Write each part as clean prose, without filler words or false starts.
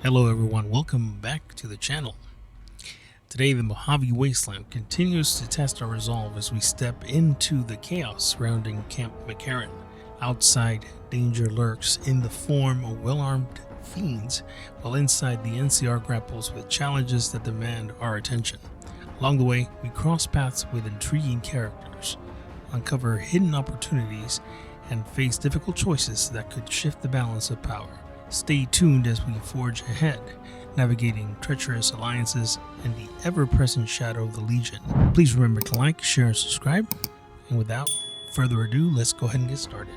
Hello everyone, welcome back to the channel. Today the Mojave Wasteland continues to test our resolve as we step into the chaos surrounding Camp McCarran. Outside, danger lurks in the form of well-armed fiends, while inside the NCR grapples with challenges that demand our attention. Along the way, we cross paths with intriguing characters, uncover hidden opportunities, and face difficult choices that could shift the balance of power. Stay tuned as we forge ahead, navigating treacherous alliances and the ever-present shadow of the Legion. Please remember to like, share, and subscribe. And without further ado, let's go ahead and get started.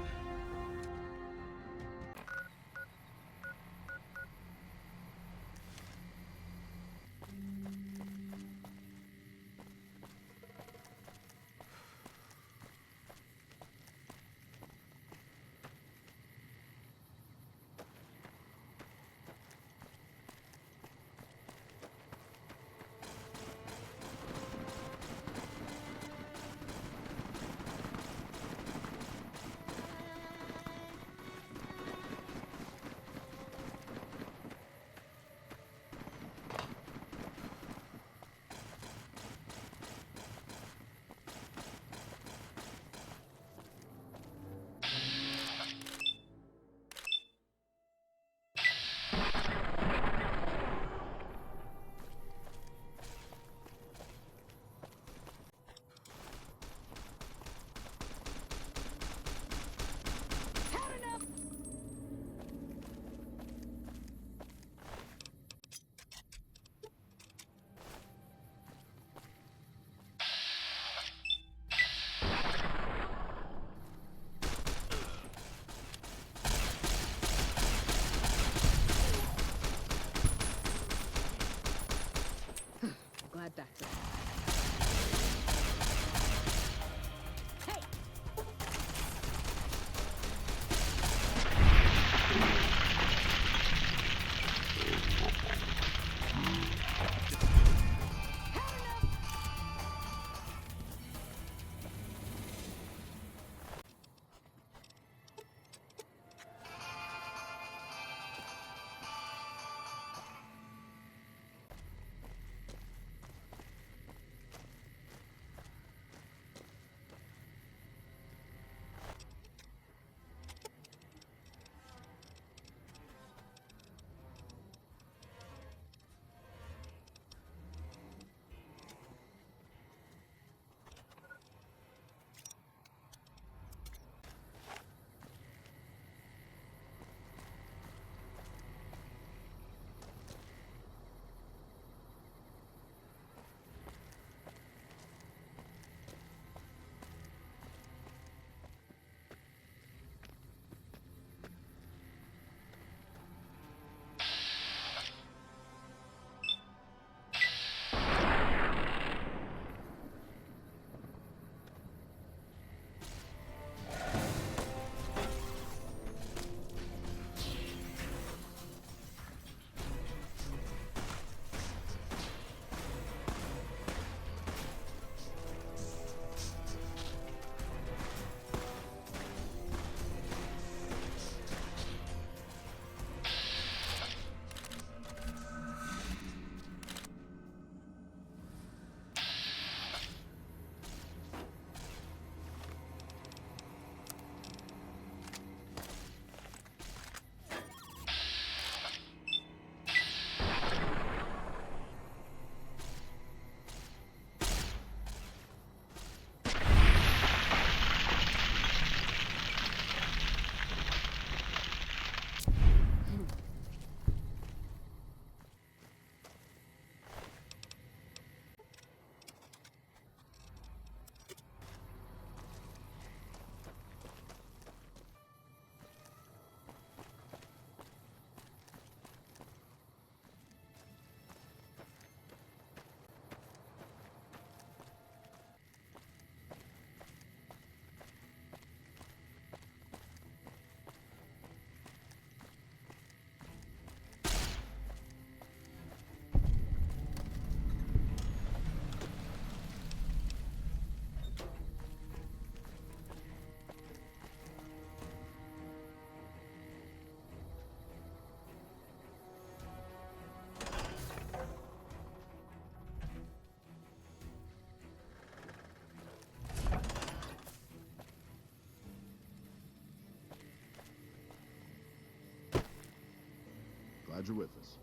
Glad you're with us.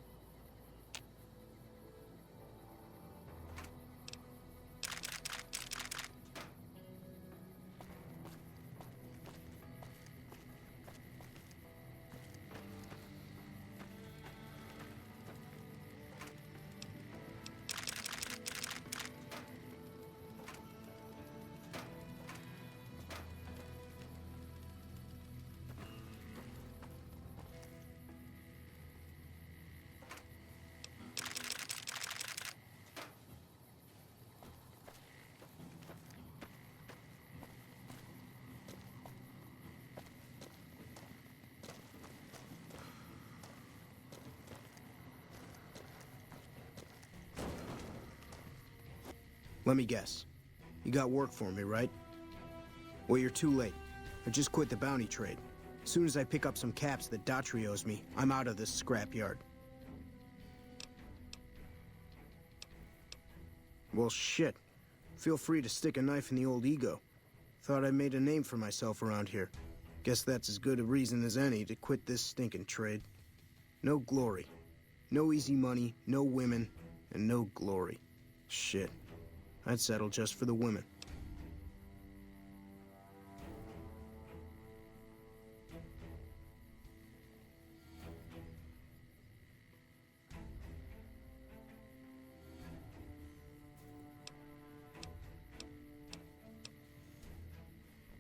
Let me guess. You got work for me, right? Well, you're too late. I just quit the bounty trade. As soon as I pick up some caps that Daughtry owes me, I'm out of this scrapyard. Well, shit. Feel free to stick a knife in the old ego. Thought I made a name for myself around here. Guess that's as good a reason as any to quit this stinking trade. No glory. No easy money, no women, and no glory. Shit. I'd settle just for the women.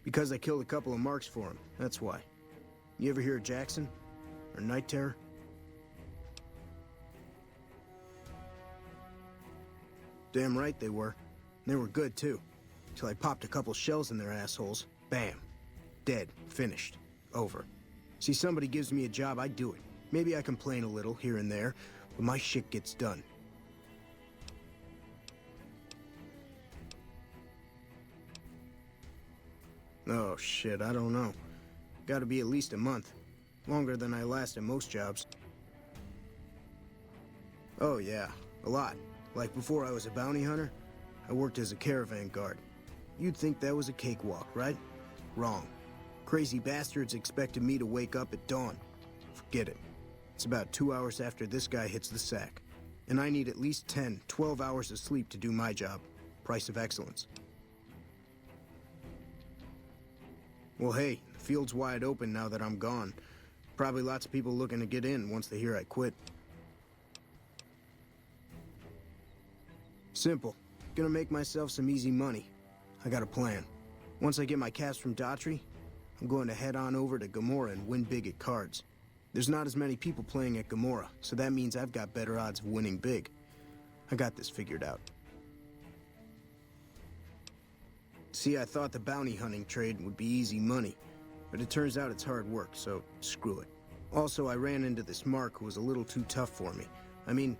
Because I killed a couple of marks for him, that's why. You ever hear of Jackson? Or Night Terror? Damn right they were. They were good, too. Till I popped a couple shells in their assholes. Bam. Dead. Finished. Over. See, somebody gives me a job, I do it. Maybe I complain a little here and there, but my shit gets done. Oh, shit, I don't know. Gotta be at least a month. Longer than I last at most jobs. Oh, yeah. A lot. Like before I was a bounty hunter, I worked as a caravan guard. You'd think that was a cakewalk, right? Wrong. Crazy bastards expected me to wake up at dawn. Forget it. It's about 2 hours after this guy hits the sack. And I need at least 10, 12 hours of sleep to do my job. Price of excellence. Well, hey, the field's wide open now that I'm gone. Probably lots of people looking to get in once they hear I quit. Simple. Gonna make myself some easy money. I got a plan. Once I get my caps from Daughtry, I'm going to head on over to Gomorrah and win big at cards. There's not as many people playing at Gomorrah, so that means I've got better odds of winning big. I got this figured out. See, I thought the bounty hunting trade would be easy money, but it turns out it's hard work, so screw it. Also, I ran into this Mark who was a little too tough for me. I mean,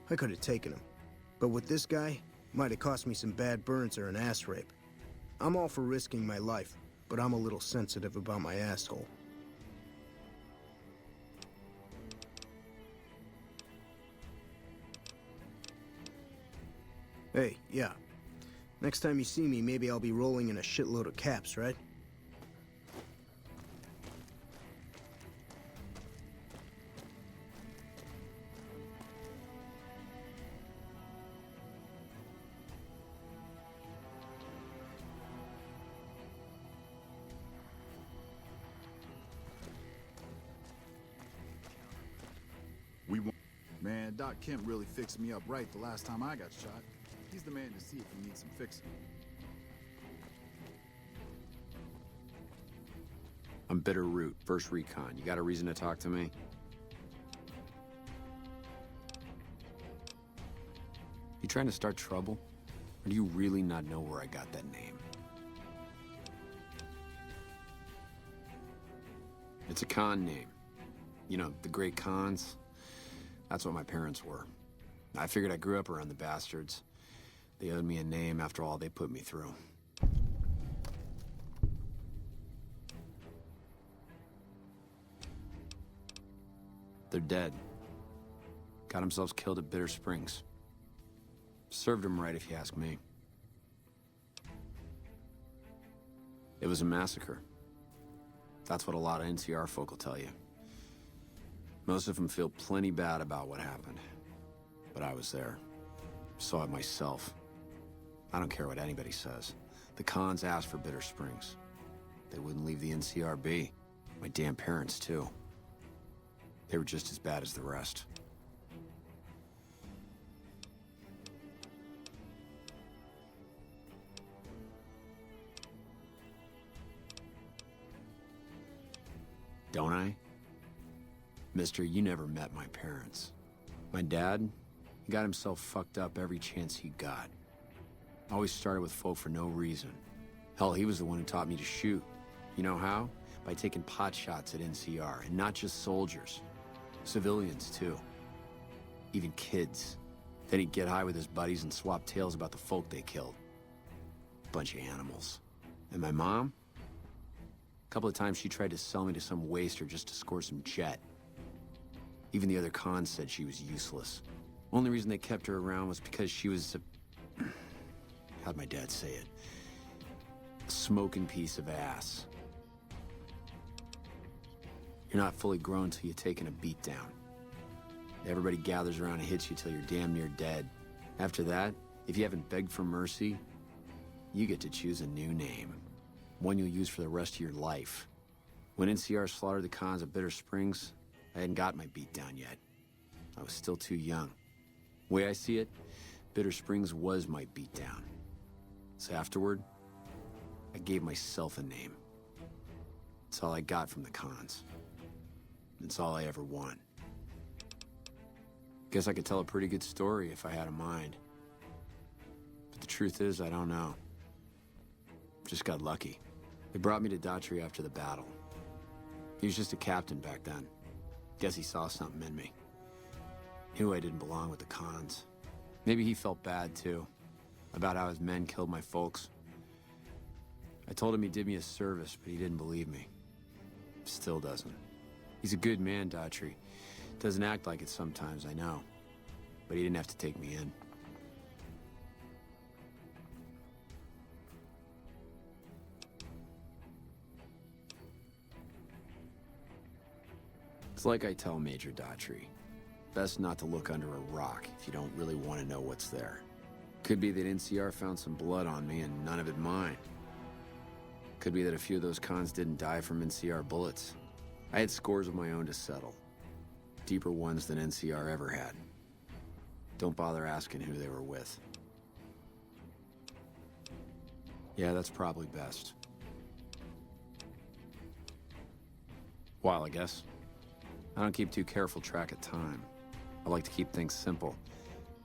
I could have taken him. But with this guy, might have cost me some bad burns or an ass rape. I'm all for risking my life, but I'm a little sensitive about my asshole. Hey, yeah. Next time you see me, maybe I'll be rolling in a shitload of caps, right? Man, Doc Kemp really fixed me up right the last time I got shot. He's the man to see if he needs some fixing. I'm Bitter Root, first recon. You got a reason to talk to me? You trying to start trouble? Or do you really not know where I got that name? It's a con name. You know, the great cons. That's what my parents were. I figured I grew up around the bastards. They owed me a name after all they put me through. They're dead. Got themselves killed at Bitter Springs. Served them right, if you ask me. It was a massacre. That's what a lot of NCR folk will tell you. Most of them feel plenty bad about what happened. But I was there. Saw it myself. I don't care what anybody says. The cons asked for Bitter Springs. They wouldn't leave the NCR be. My damn parents, too. They were just as bad as the rest. Don't I? Mister, you never met my parents. My dad, he got himself fucked up every chance he got. Always started with folk for no reason. Hell, he was the one who taught me to shoot. You know how? By taking pot shots at NCR, and not just soldiers. Civilians, too. Even kids. Then he'd get high with his buddies and swap tales about the folk they killed. Bunch of animals. And my mom? A couple of times she tried to sell me to some waster just to score some jet. Even the other cons said she was useless. Only reason they kept her around was because she was a... how'd my dad say it? A smoking piece of ass. You're not fully grown till you've taken a beat down. Everybody gathers around and hits you till you're damn near dead. After that, if you haven't begged for mercy, you get to choose a new name. One you'll use for the rest of your life. When NCR slaughtered the cons at Bitter Springs, I hadn't got my beat down yet. I was still too young. The way I see it, Bitter Springs was my beat down. So afterward, I gave myself a name. It's all I got from the cons. It's all I ever won. Guess I could tell a pretty good story if I had a mind. But the truth is, I don't know. Just got lucky. They brought me to Daughtry after the battle. He was just a captain back then. Guess he saw something in me. Knew I didn't belong with the cons. Maybe he felt bad, too, about how his men killed my folks. I told him he did me a service, but he didn't believe me. Still doesn't. He's a good man, Daughtry. Doesn't act like it sometimes, I know. But he didn't have to take me in. It's like I tell Major Daughtry. Best not to look under a rock if you don't really want to know what's there. Could be that NCR found some blood on me and none of it mine. Could be that a few of those cons didn't die from NCR bullets. I had scores of my own to settle. Deeper ones than NCR ever had. Don't bother asking who they were with. Yeah, that's probably best. While, I guess. I don't keep too careful track of time. I like to keep things simple.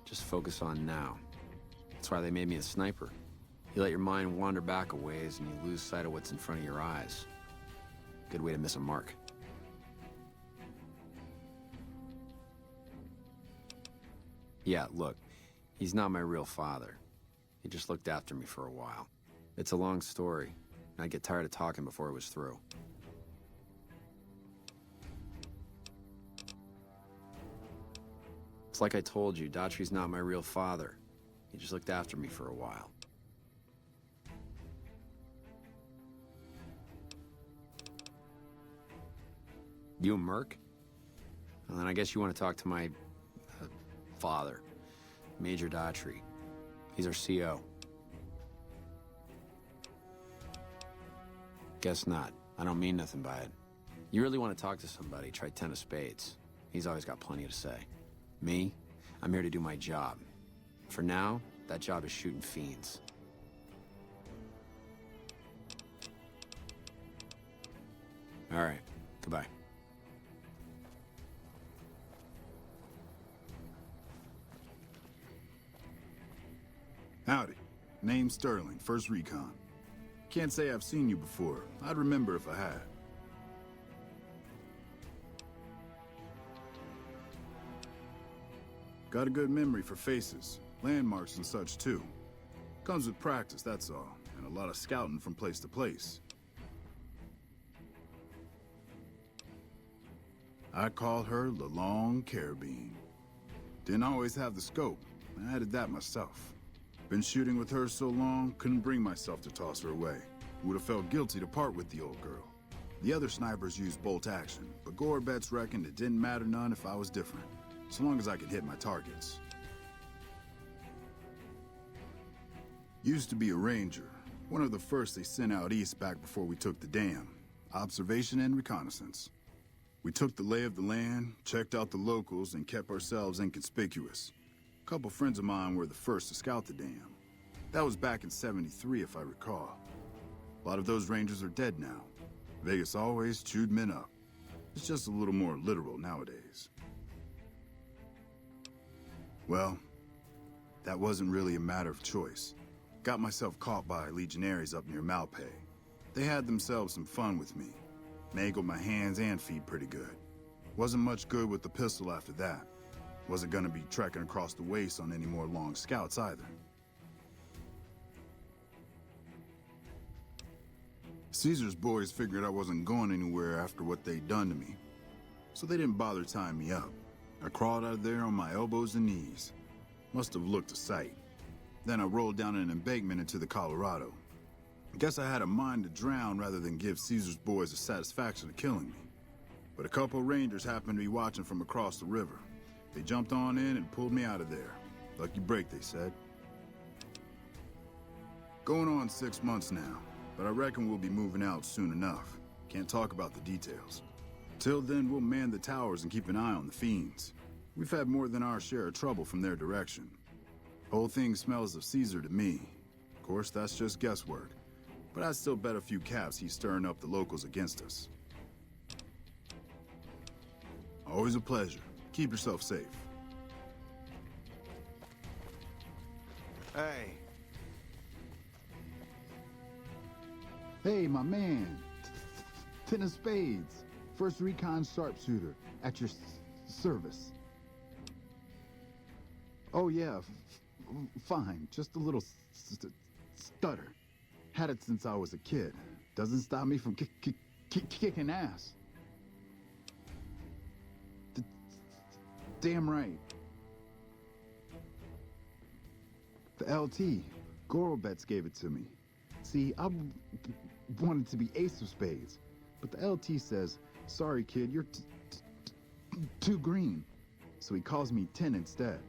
Just focus on now. That's why they made me a sniper. You let your mind wander back a ways and you lose sight of what's in front of your eyes. Good way to miss a mark. Yeah, look, he's not my real father. He just looked after me for a while. It's a long story, and I'd get tired of talking before it was through. It's like I told you, Daughtry's not my real father. He just looked after me for a while. You a merc? Well, then I guess you want to talk to my father, Major Daughtry. He's our CO. Guess not. I don't mean nothing by it. You really want to talk to somebody, try 10 of Spades. He's always got plenty to say. Me? I'm here to do my job. For now, that job is shooting fiends. All right. Goodbye. Howdy. Name's Sterling, 1st Recon. Can't say I've seen you before. I'd remember if I had. Got a good memory for faces, landmarks and such too. Comes with practice, that's all, and a lot of scouting from place to place. I call her the Long Carabine. Didn't always have the scope. I added that myself. Been shooting with her so long, couldn't bring myself to toss her away. Would have felt guilty to part with the old girl. The other snipers used bolt action, but Gorbets reckoned it didn't matter none if I was different, so long as I could hit my targets. Used to be a ranger, one of the first they sent out east back before we took the dam. Observation and reconnaissance. We took the lay of the land, checked out the locals, and kept ourselves inconspicuous. A couple friends of mine were the first to scout the dam. That was back in '73, if I recall. A lot of those rangers are dead now. Vegas always chewed men up. It's just a little more literal nowadays. Well, that wasn't really a matter of choice. Got myself caught by Legionnaires up near Malpay. They had themselves some fun with me. Mangled my hands and feet pretty good. Wasn't much good with the pistol after that. Wasn't gonna be trekking across the waste on any more long scouts either. Caesar's boys figured I wasn't going anywhere after what they'd done to me, so they didn't bother tying me up. I crawled out of there on my elbows and knees. Must have looked a sight. Then I rolled down an embankment into the Colorado. Guess I had a mind to drown rather than give Caesar's boys the satisfaction of killing me. But a couple rangers happened to be watching from across the river. They jumped on in and pulled me out of there. Lucky break, they said. Going on 6 months now, but I reckon we'll be moving out soon enough. Can't talk about the details. Till then, we'll man the towers and keep an eye on the Fiends. We've had more than our share of trouble from their direction. Whole thing smells of Caesar to me. Of course, that's just guesswork. But I'd still bet a few caps he's stirring up the locals against us. Always a pleasure. Keep yourself safe. Hey. Hey, my man. Ten of Spades. First recon sharpshooter. At your service. Oh, yeah. Fine. Just a little stutter. Had it since I was a kid. Doesn't stop me from kicking ass. Damn right. The LT. Gorbets gave it to me. See, I wanted to be ace of spades. But the LT says, sorry kid, you're too green. So he calls me 10 instead.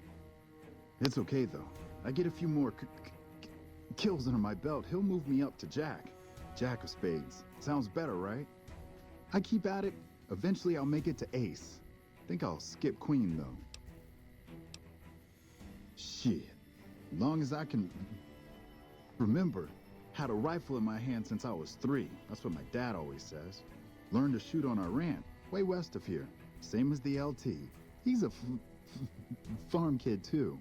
It's okay though. I get a few more kills under my belt. He'll move me up to Jack. Jack of spades. Sounds better, right? I keep at it. Eventually I'll make it to ace. Think I'll skip queen though. Shit. Long as I can remember. Had a rifle in my hand since I was 3. That's what my dad always says. Learned to shoot on our ranch, way west of here. Same as the LT. He's a farm kid too.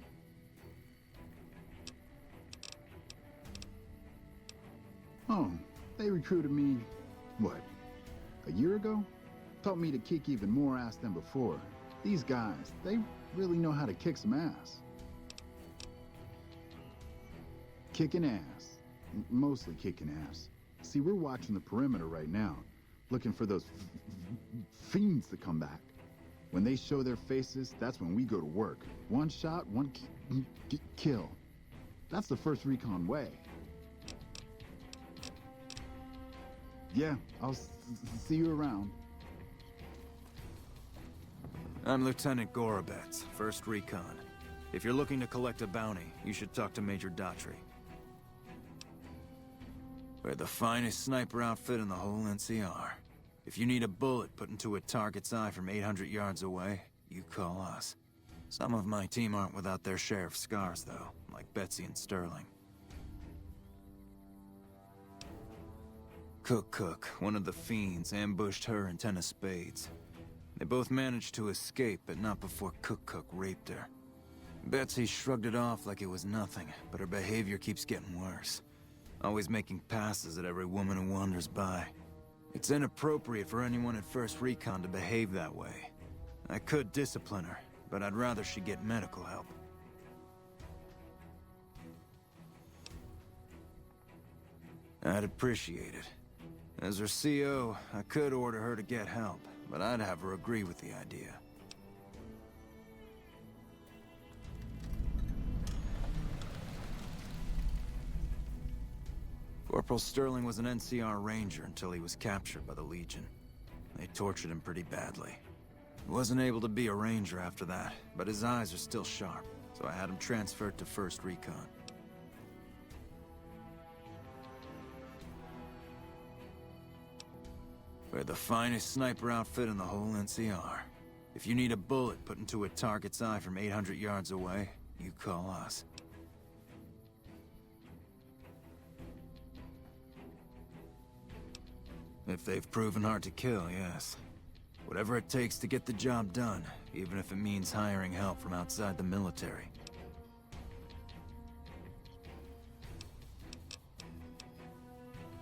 Oh, they recruited me, what, a year ago? Taught me to kick even more ass than before. These guys, they really know how to kick some ass. Kicking ass. Mostly kicking ass. See, we're watching the perimeter right now, looking for those fiends to come back. When they show their faces, that's when we go to work. One shot, one kill. That's the first recon way. Yeah, I'll see you around. I'm Lieutenant Gorbets, 1st Recon. If you're looking to collect a bounty, you should talk to Major Daughtry. We're the finest sniper outfit in the whole NCR. If you need a bullet put into a target's eye from 800 yards away, you call us. Some of my team aren't without their share of scars, though, like Betsy and Sterling. Cook, one of the Fiends, ambushed her and 10 of Spades. They both managed to escape, but not before Cook raped her. Betsy shrugged it off like it was nothing, but her behavior keeps getting worse. Always making passes at every woman who wanders by. It's inappropriate for anyone at 1st Recon to behave that way. I could discipline her, but I'd rather she get medical help. I'd appreciate it. As her CO, I could order her to get help, but I'd have her agree with the idea. Corporal Sterling was an NCR ranger until he was captured by the Legion. They tortured him pretty badly. He wasn't able to be a ranger after that, but his eyes are still sharp, so I had him transferred to 1st Recon. We're the finest sniper outfit in the whole NCR. If you need a bullet put into a target's eye from 800 yards away, you call us. If they've proven hard to kill, yes. Whatever it takes to get the job done, even if it means hiring help from outside the military.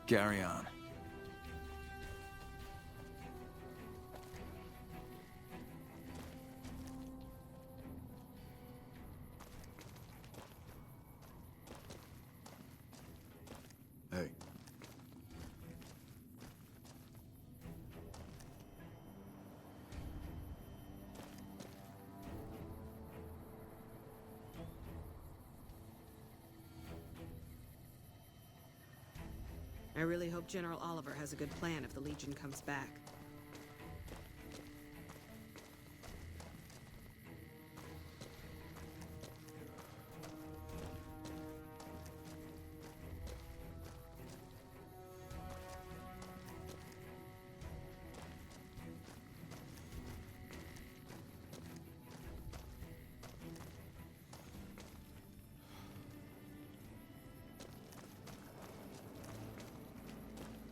Carry on. Hey. I really hope General Oliver has a good plan if the Legion comes back.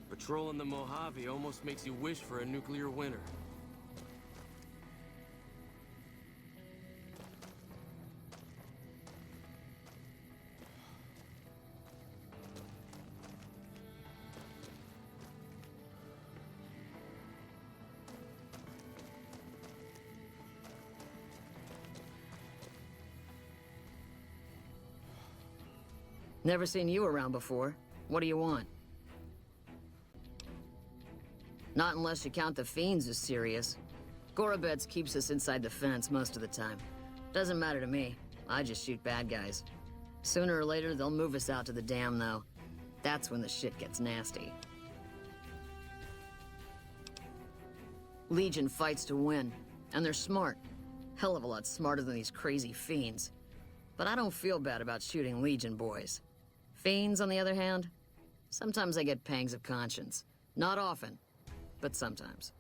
Patrolling the Mojave almost makes you wish for a nuclear winter. Never seen you around before. What do you want? Not unless you count the Fiends as serious. Gorobets keeps us inside the fence most of the time. Doesn't matter to me. I just shoot bad guys. Sooner or later, they'll move us out to the dam, though. That's when the shit gets nasty. Legion fights to win, and they're smart. Hell of a lot smarter than these crazy Fiends. But I don't feel bad about shooting Legion boys. Fiends, on the other hand, sometimes I get pangs of conscience. Not often, but sometimes.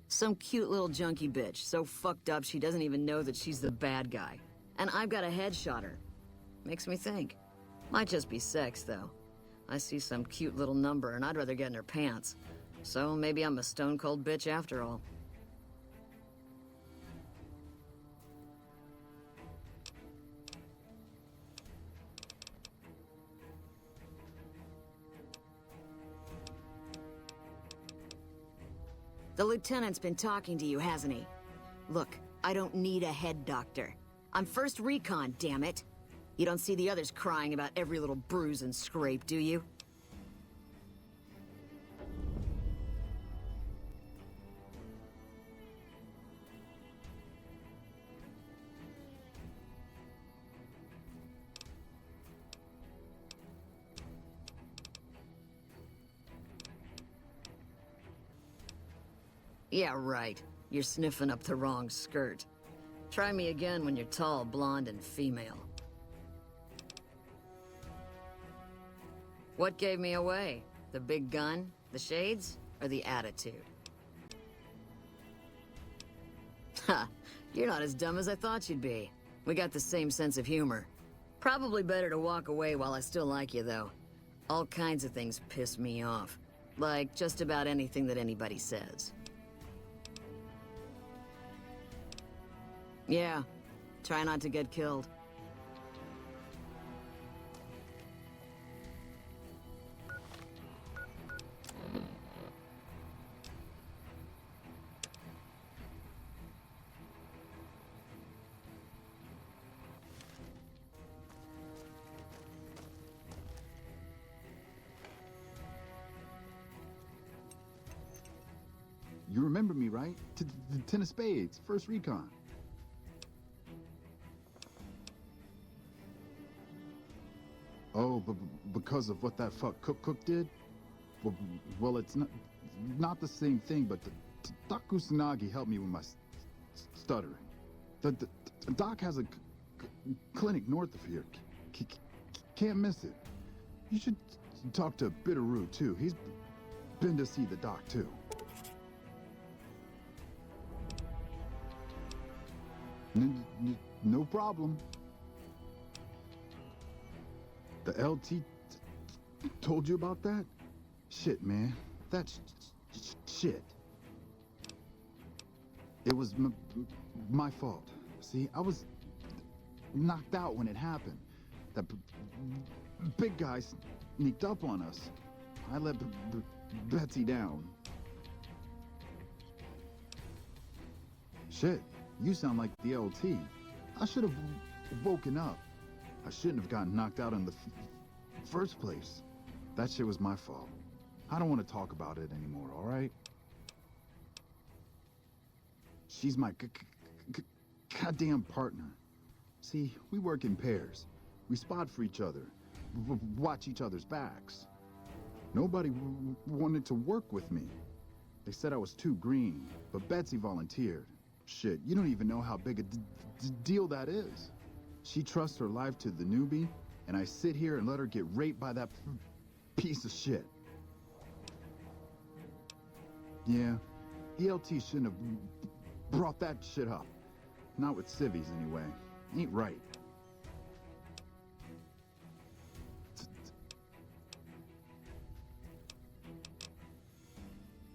Some cute little junkie bitch, so fucked up she doesn't even know that she's the bad guy. And I've got a headshot her. Makes me think. Might just be sex, though. I see some cute little number and I'd rather get in her pants. So maybe I'm a stone-cold bitch after all. The lieutenant's been talking to you, hasn't he? Look, I don't need a head doctor. I'm 1st Recon, damn it. You don't see the others crying about every little bruise and scrape, do you? Yeah, right. You're sniffing up the wrong skirt. Try me again when you're tall, blonde, and female. What gave me away? The big gun, the shades, or the attitude? Ha! You're not as dumb as I thought you'd be. We got the same sense of humor. Probably better to walk away while I still like you, though. All kinds of things piss me off. Like just about anything that anybody says. Yeah, try not to get killed. You remember me, right? The 10 of Spades, 1st Recon. Oh, but because of what that fuck Cook did? Well, it's not the same thing, but Doc Kusanagi helped me with my stuttering. The doc has a clinic north of here. Can't miss it. You should talk to Bitterroot, too. He's been to see the doc, too. No problem. The LT told you about that? Shit, man. That's shit. It was my fault. See, I was knocked out when it happened. That big guy sneaked up on us. I let Betsy down. Shit, you sound like the LT. I should have woken up. I shouldn't have gotten knocked out in the first place. That shit was my fault. I don't want to talk about it anymore, all right? She's my goddamn partner. See, we work in pairs. We spot for each other, watch each other's backs. Nobody wanted to work with me. They said I was too green, but Betsy volunteered. Shit, you don't even know how big a deal that is. She trusts her life to the newbie, and I sit here and let her get raped by that piece of shit. Yeah, the LT shouldn't have brought that shit up. Not with civvies, anyway. Ain't right.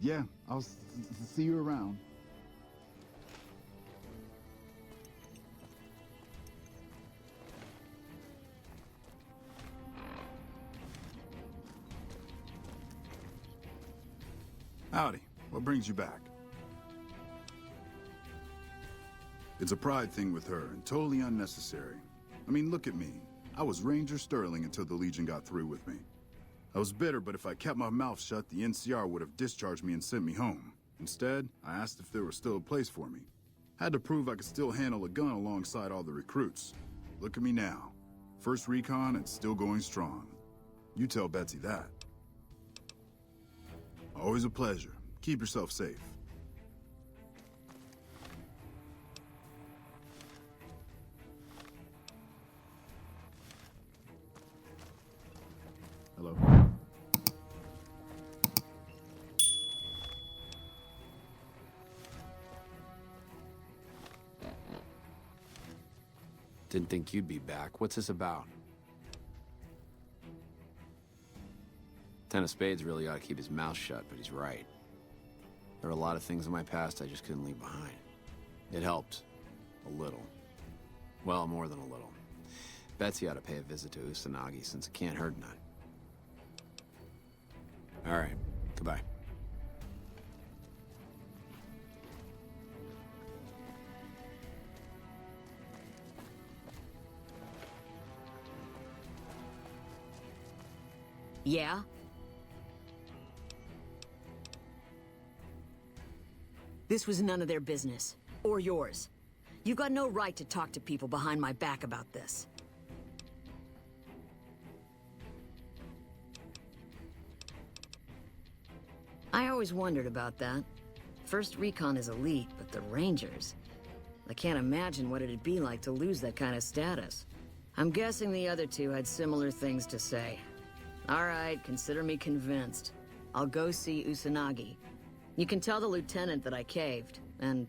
Yeah, I'll see you around. Howdy. What brings you back? It's a pride thing with her, and totally unnecessary. I mean, look at me. I was Ranger Sterling until the Legion got through with me. I was bitter, but if I kept my mouth shut, the NCR would have discharged me and sent me home. Instead, I asked if there was still a place for me. Had to prove I could still handle a gun alongside all the recruits. Look at me now. First recon and still going strong. You tell Betsy that. Always a pleasure. Keep yourself safe. Hello? Didn't think you'd be back. What's this about? Ten of Spades really ought to keep his mouth shut, but he's right. There are a lot of things in my past I just couldn't leave behind. It helped. A little. Well, more than a little. Betsy ought to pay a visit to Usanagi, since it can't hurt none. All right. Goodbye. Yeah? This was none of their business. Or yours. You got no right to talk to people behind my back about this. I always wondered about that. First Recon is elite, but the Rangers... I can't imagine what it'd be like to lose that kind of status. I'm guessing the other two had similar things to say. All right, consider me convinced. I'll go see Usanagi. You can tell the lieutenant that I caved, and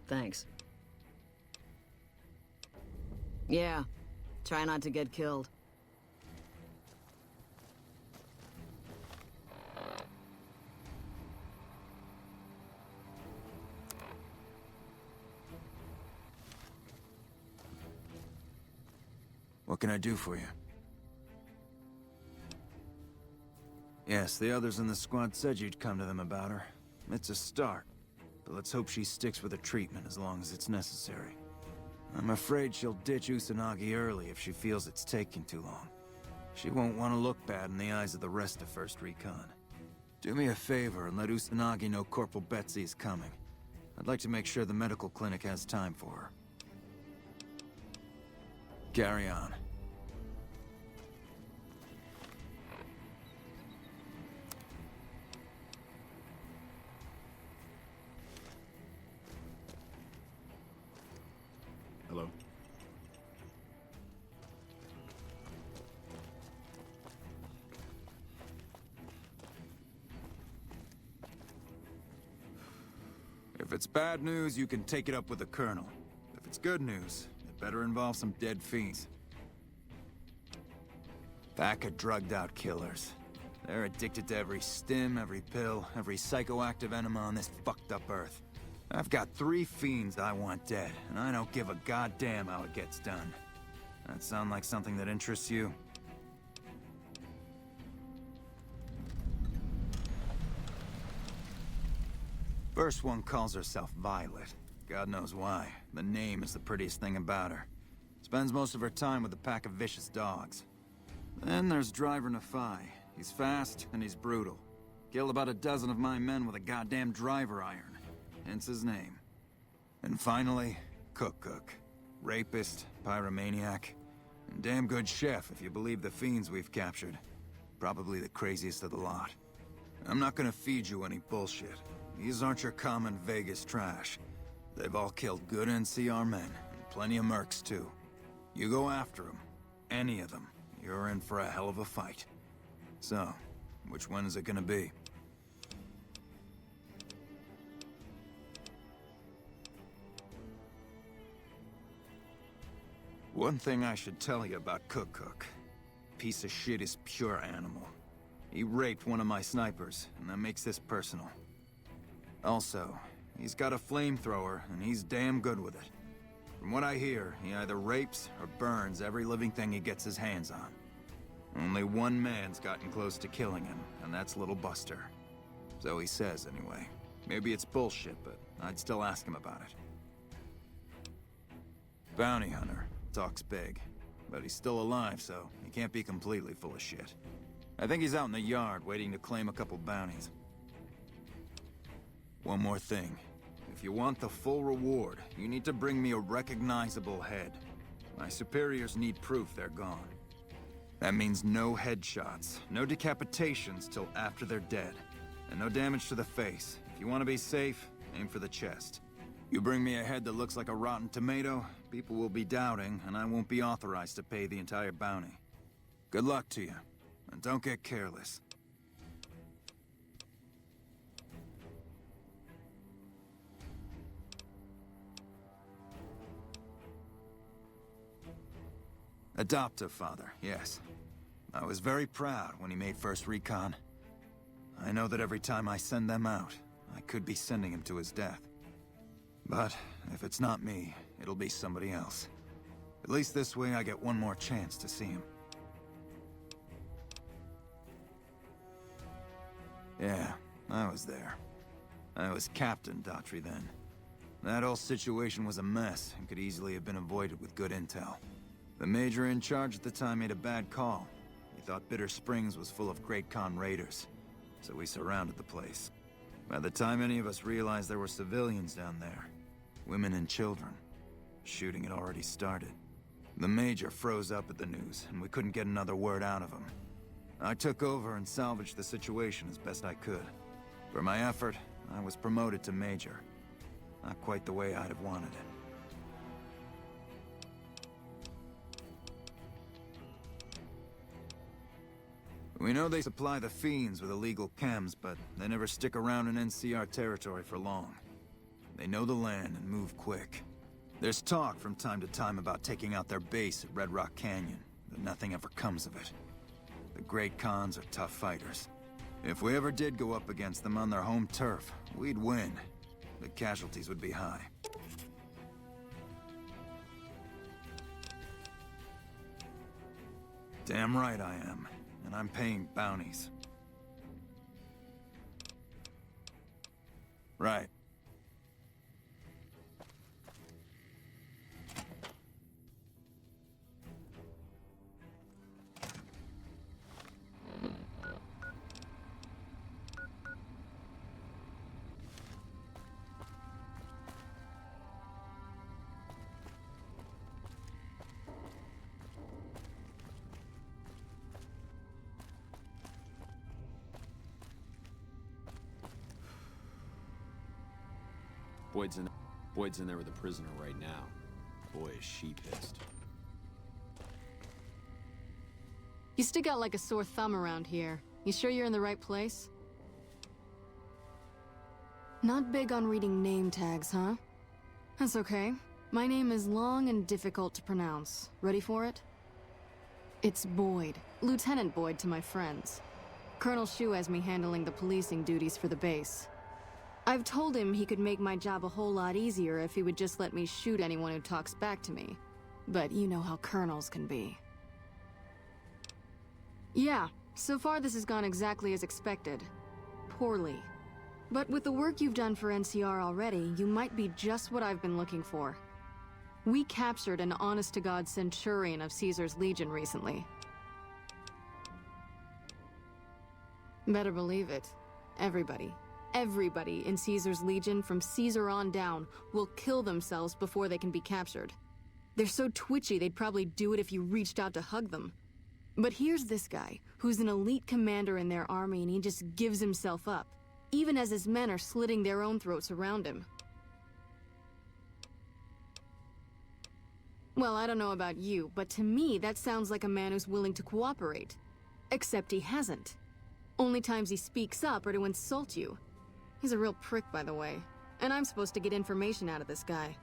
thanks. Yeah, try not to get killed. What can I do for you? Yes, the others in the squad said you'd come to them about her. It's a start, but let's hope she sticks with her treatment as long as it's necessary. I'm afraid she'll ditch Usanagi early if she feels it's taking too long. She won't want to look bad in the eyes of the rest of First Recon. Do me a favor and let Usanagi know Corporal Betsy is coming. I'd like to make sure the medical clinic has time for her. Carry on. If it's bad news, you can take it up with the Colonel. If it's good news, it better involve some dead fiends. Pack of drugged-out killers. They're addicted to every stim, every pill, every psychoactive enema on this fucked-up Earth. I've got 3 fiends I want dead, and I don't give a goddamn how it gets done. That sound like something that interests you? First one calls herself Violet. God knows why. The name is the prettiest thing about her. Spends most of her time with a pack of vicious dogs. Then there's Driver Nafai. He's fast and he's brutal. Killed about a dozen of my men with a goddamn driver iron. Hence his name. And finally, Cook. Rapist, pyromaniac, and damn good chef if you believe the fiends we've captured. Probably the craziest of the lot. I'm not gonna feed you any bullshit. These aren't your common Vegas trash. They've all killed good NCR men, and plenty of mercs too. You go after them, any of them, you're in for a hell of a fight. So, which one is it gonna be? One thing I should tell you about Cook. Piece of shit is pure animal. He raped one of my snipers, and that makes this personal. Also, he's got a flamethrower, and he's damn good with it. From what I hear, he either rapes or burns every living thing he gets his hands on. Only one man's gotten close to killing him, and that's Little Buster. So he says, anyway. Maybe it's bullshit, but I'd still ask him about it. Bounty hunter. Talks big. But he's still alive, so he can't be completely full of shit. I think he's out in the yard, waiting to claim a couple bounties. One more thing. If you want the full reward, you need to bring me a recognizable head. My superiors need proof they're gone. That means no headshots, no decapitations till after they're dead, and no damage to the face. If you want to be safe, aim for the chest. You bring me a head that looks like a rotten tomato, people will be doubting, and I won't be authorized to pay the entire bounty. Good luck to you, and don't get careless. Adoptive father, yes. I was very proud when he made first recon. I know that every time I send them out, I could be sending him to his death. But if it's not me, it'll be somebody else. At least this way I get one more chance to see him. Yeah, I was there. I was Captain Daughtry then. That whole situation was a mess and could easily have been avoided with good intel. The major in charge at the time made a bad call. He thought Bitter Springs was full of Great Khan raiders, so we surrounded the place. By the time any of us realized there were civilians down there, women and children, shooting had already started. The Major froze up at the news, and we couldn't get another word out of him. I took over and salvaged the situation as best I could. For my effort, I was promoted to Major. Not quite the way I'd have wanted it. We know they supply the Fiends with illegal chems, but they never stick around in NCR territory for long. They know the land and move quick. There's talk from time to time about taking out their base at Red Rock Canyon, but nothing ever comes of it. The Great Khans are tough fighters. If we ever did go up against them on their home turf, we'd win. The casualties would be high. Damn right I am. And I'm paying bounties. Right. Boyd's in there with a prisoner right now. Boy, is she pissed. You stick out like a sore thumb around here. You sure you're in the right place? Not big on reading name tags, huh? That's okay. My name is long and difficult to pronounce. Ready for it? It's Boyd. Lieutenant Boyd to my friends. Colonel Shu has me handling the policing duties for the base. I've told him he could make my job a whole lot easier if he would just let me shoot anyone who talks back to me. But you know how colonels can be. Yeah, so far this has gone exactly as expected. Poorly. But with the work you've done for NCR already, you might be just what I've been looking for. We captured an honest-to-God centurion of Caesar's Legion recently. Better believe it. Everybody in Caesar's Legion from Caesar on down will kill themselves before they can be captured. They're so twitchy they'd probably do it if you reached out to hug them. But here's this guy, who's an elite commander in their army and he just gives himself up, even as his men are slitting their own throats around him. Well, I don't know about you, but to me that sounds like a man who's willing to cooperate. Except he hasn't. Only times he speaks up are to insult you. He's a real prick, by the way. And I'm supposed to get information out of this guy.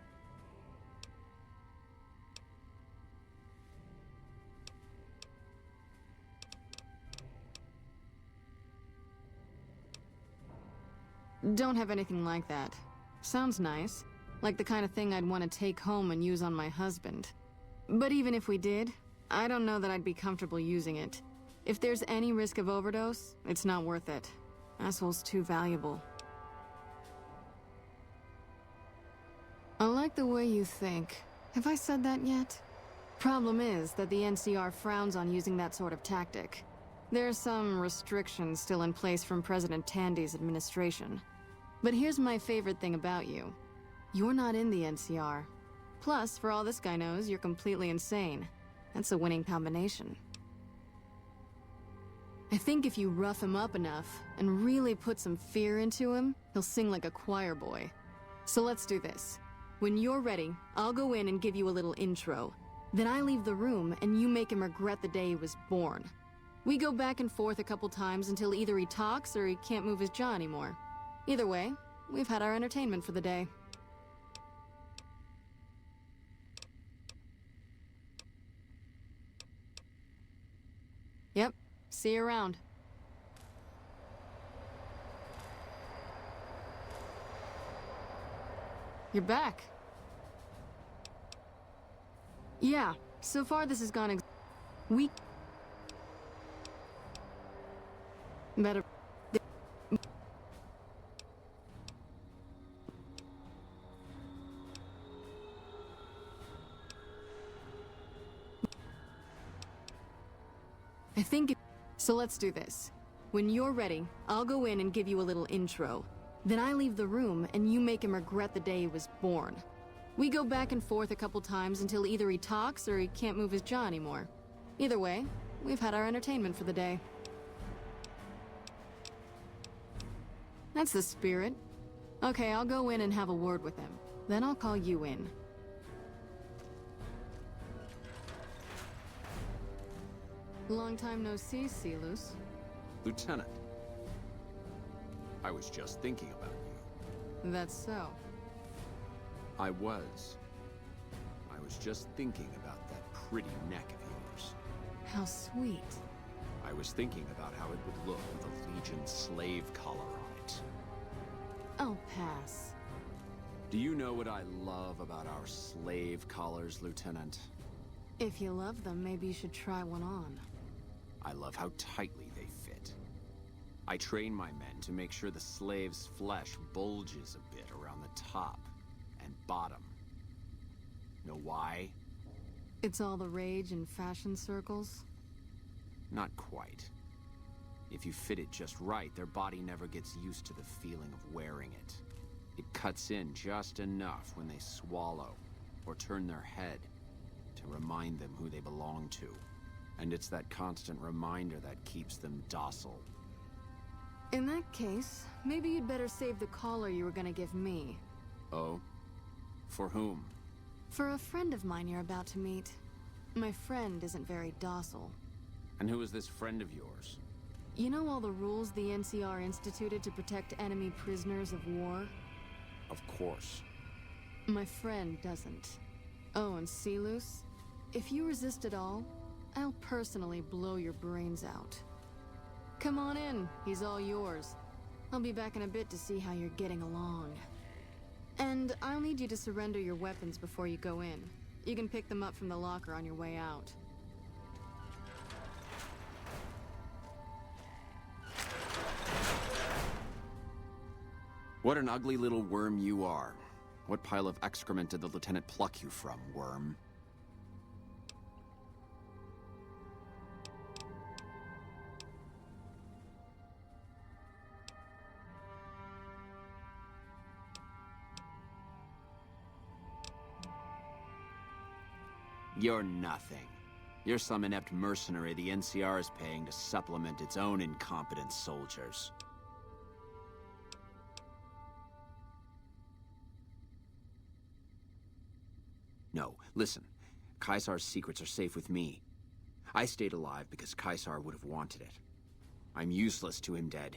Don't have anything like that. Sounds nice. Like the kind of thing I'd want to take home and use on my husband. But even if we did, I don't know that I'd be comfortable using it. If there's any risk of overdose, it's not worth it. Asshole's too valuable. I like the way you think. Have I said that yet? Problem is that the NCR frowns on using that sort of tactic. There are some restrictions still in place from President Tandy's administration. But here's my favorite thing about you. You're not in the NCR. Plus, for all this guy knows, you're completely insane. That's a winning combination. I think if you rough him up enough and really put some fear into him, he'll sing like a choir boy. So let's do this. When you're ready, I'll go in and give you a little intro. Then I leave the room and you make him regret the day he was born. We go back and forth a couple times until either he talks or he can't move his jaw anymore. Either way, we've had our entertainment for the day. Yep, see you around. You're back. Yeah, so far this has gone better. So let's do this. When you're ready, I'll go in and give you a little intro. Then I leave the room and you make him regret the day he was born. We go back and forth a couple times until either he talks or he can't move his jaw anymore. Either way, we've had our entertainment for the day. That's the spirit. Okay, I'll go in and have a word with him. Then I'll call you in. Long time no see, Celus. Lieutenant. I was just thinking about you. That's so. I was just thinking about that pretty neck of yours. How sweet. I was thinking about how it would look with a Legion slave collar on it. I'll pass. Do you know what I love about our slave collars, Lieutenant? If you love them, maybe you should try one on. I love how tightly they fit. I train my men to make sure the slave's flesh bulges a bit around the top and bottom. Know why? It's all the rage in fashion circles? Not quite. If you fit it just right, their body never gets used to the feeling of wearing it. It cuts in just enough when they swallow or turn their head to remind them who they belong to. And it's that constant reminder that keeps them docile. In that case, maybe you'd better save the collar you were gonna give me. Oh? For whom? For a friend of mine you're about to meet. My friend isn't very docile. And who is this friend of yours? You know all the rules the NCR instituted to protect enemy prisoners of war? Of course. My friend doesn't. Oh, and Silus? If you resist at all, I'll personally blow your brains out. Come on in, he's all yours. I'll be back in a bit to see how you're getting along. And I'll need you to surrender your weapons before you go in. You can pick them up from the locker on your way out. What an ugly little worm you are. What pile of excrement did the lieutenant pluck you from, worm? You're nothing. You're some inept mercenary the NCR is paying to supplement its own incompetent soldiers. No, listen. Caesar's secrets are safe with me. I stayed alive because Caesar would have wanted it. I'm useless to him dead.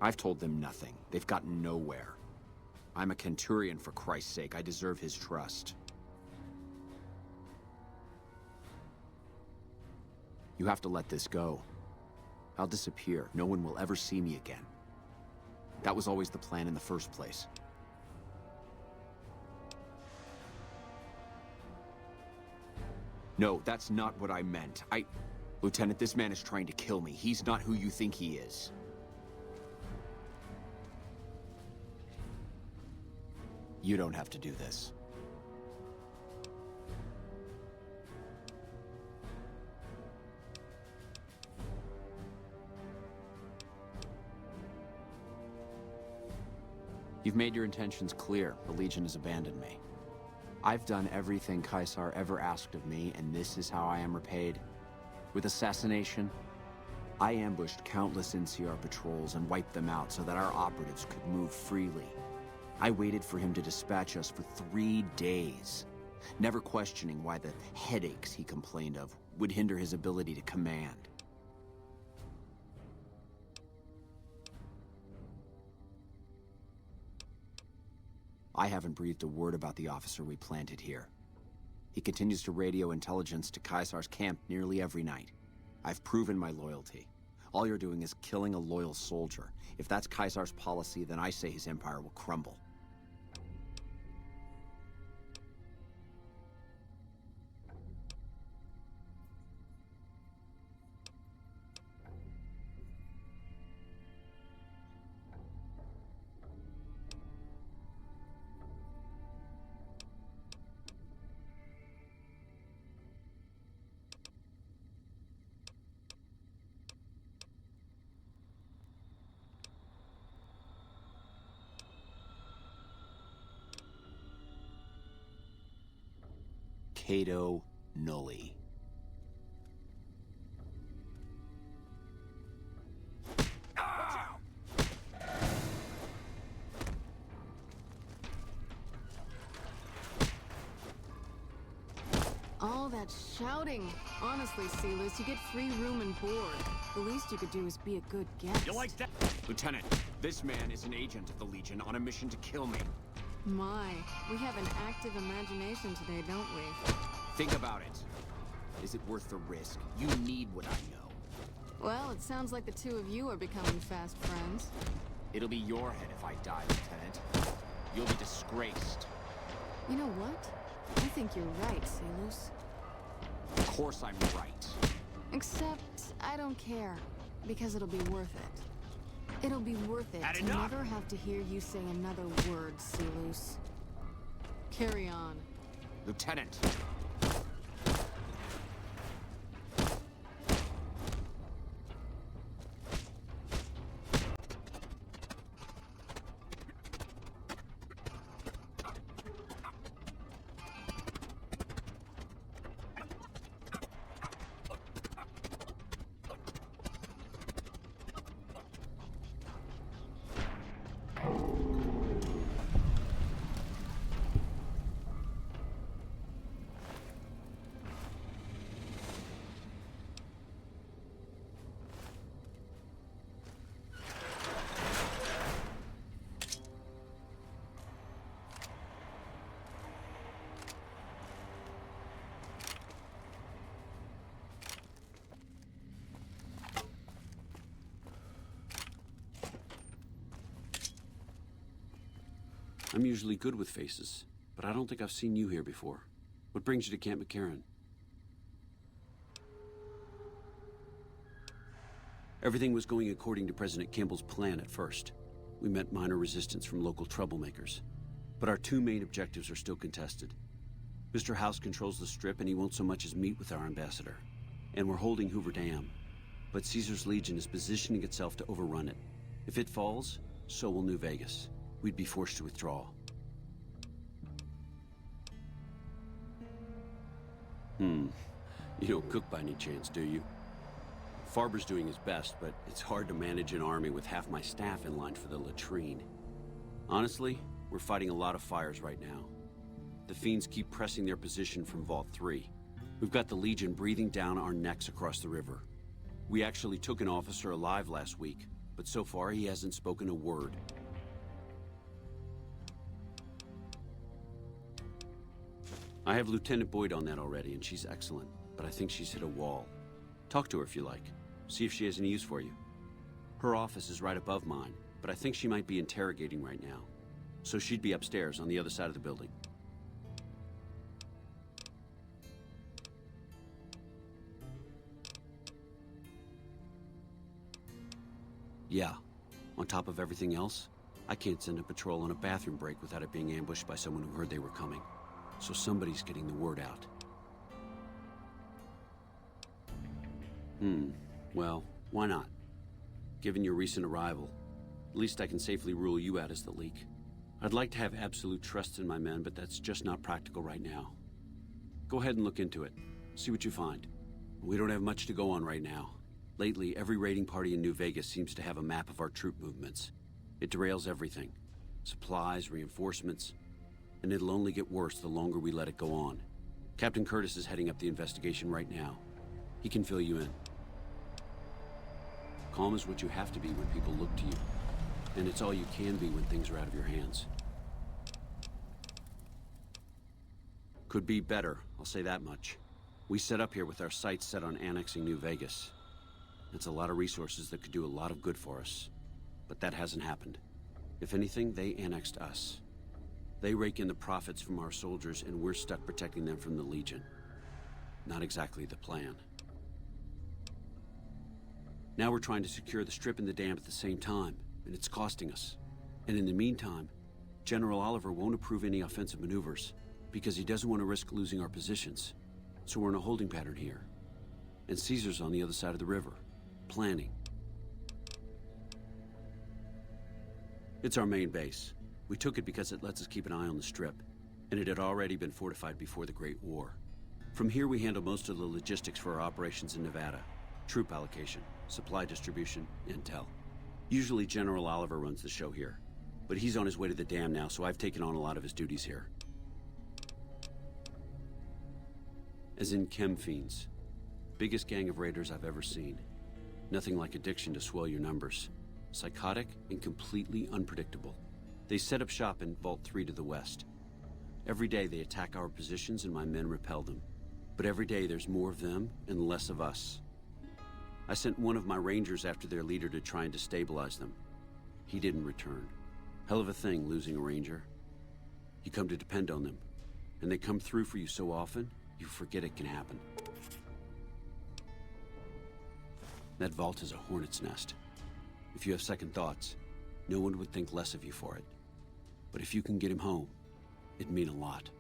I've told them nothing. They've gotten nowhere. I'm a Centurion, for Christ's sake. I deserve his trust. You have to let this go. I'll disappear. No one will ever see me again. That was always the plan in the first place. No, that's not what I meant. Lieutenant, this man is trying to kill me. He's not who you think he is. You don't have to do this. You've made your intentions clear. The Legion has abandoned me. I've done everything Caesar ever asked of me, and this is how I am repaid. With assassination, I ambushed countless NCR patrols and wiped them out so that our operatives could move freely. I waited for him to dispatch us for 3 days, never questioning why the headaches he complained of would hinder his ability to command. I haven't breathed a word about the officer we planted here. He continues to radio intelligence to Caesar's camp nearly every night. I've proven my loyalty. All you're doing is killing a loyal soldier. If that's Caesar's policy, then I say his empire will crumble. Cato Nulli. All that shouting. Honestly, Silus, you get free room and board. The least you could do is be a good guest. You like that? Lieutenant, this man is an agent of the Legion on a mission to kill me. My, we have an active imagination today, don't we? Think about it. Is it worth the risk? You need what I know. Well, it sounds like the two of you are becoming fast friends. It'll be your head if I die, Lieutenant. You'll be disgraced. You know what? I think you're right, Silus. Of course I'm right. Except, I don't care. Because it'll be worth it. It'll be worth it to never have to hear you say another word, Silus. Carry on. Lieutenant! I'm usually good with faces, but I don't think I've seen you here before. What brings you to Camp McCarran? Everything was going according to President Campbell's plan at first. We met minor resistance from local troublemakers. But our two main objectives are still contested. Mr. House controls the Strip, and he won't so much as meet with our ambassador. And we're holding Hoover Dam. But Caesar's Legion is positioning itself to overrun it. If it falls, so will New Vegas. We'd be forced to withdraw. You don't cook by any chance, do you? Farber's doing his best, but it's hard to manage an army with half my staff in line for the latrine. Honestly, we're fighting a lot of fires right now. The Fiends keep pressing their position from Vault 3. We've got the Legion breathing down our necks across the river. We actually took an officer alive last week, but so far he hasn't spoken a word. I have Lieutenant Boyd on that already, and she's excellent, but I think she's hit a wall. Talk to her if you like. See if she has any use for you. Her office is right above mine, but I think she might be interrogating right now. So she'd be upstairs on the other side of the building. Yeah. On top of everything else, I can't send a patrol on a bathroom break without it being ambushed by someone who heard they were coming. So somebody's getting the word out. Well, why not? Given your recent arrival, at least I can safely rule you out as the leak. I'd like to have absolute trust in my men, but that's just not practical right now. Go ahead and look into it. See what you find. We don't have much to go on right now. Lately, every raiding party in New Vegas seems to have a map of our troop movements. It derails everything. Supplies, reinforcements, and it'll only get worse the longer we let it go on. Captain Curtis is heading up the investigation right now. He can fill you in. Calm is what you have to be when people look to you. And it's all you can be when things are out of your hands. Could be better, I'll say that much. We set up here with our sights set on annexing New Vegas. It's a lot of resources that could do a lot of good for us. But that hasn't happened. If anything, they annexed us. They rake in the profits from our soldiers, and we're stuck protecting them from the Legion. Not exactly the plan. Now we're trying to secure the Strip and the dam at the same time, and it's costing us. And in the meantime, General Oliver won't approve any offensive maneuvers, because he doesn't want to risk losing our positions. So we're in a holding pattern here. And Caesar's on the other side of the river, planning. It's our main base. We took it because it lets us keep an eye on the Strip, and it had already been fortified before the Great War. From here we handle most of the logistics for our operations in Nevada. Troop allocation, supply distribution, intel. Usually General Oliver runs the show here, but he's on his way to the dam now, so I've taken on a lot of his duties here. As in Chem Fiends. Biggest gang of raiders I've ever seen. Nothing like addiction to swell your numbers. Psychotic and completely unpredictable. They set up shop in Vault 3 to the west. Every day they attack our positions and my men repel them. But every day there's more of them and less of us. I sent one of my rangers after their leader to try and destabilize them. He didn't return. Hell of a thing, losing a ranger. You come to depend on them, and they come through for you so often, you forget it can happen. That vault is a hornet's nest. If you have second thoughts, no one would think less of you for it. But if you can get him home, it'd mean a lot.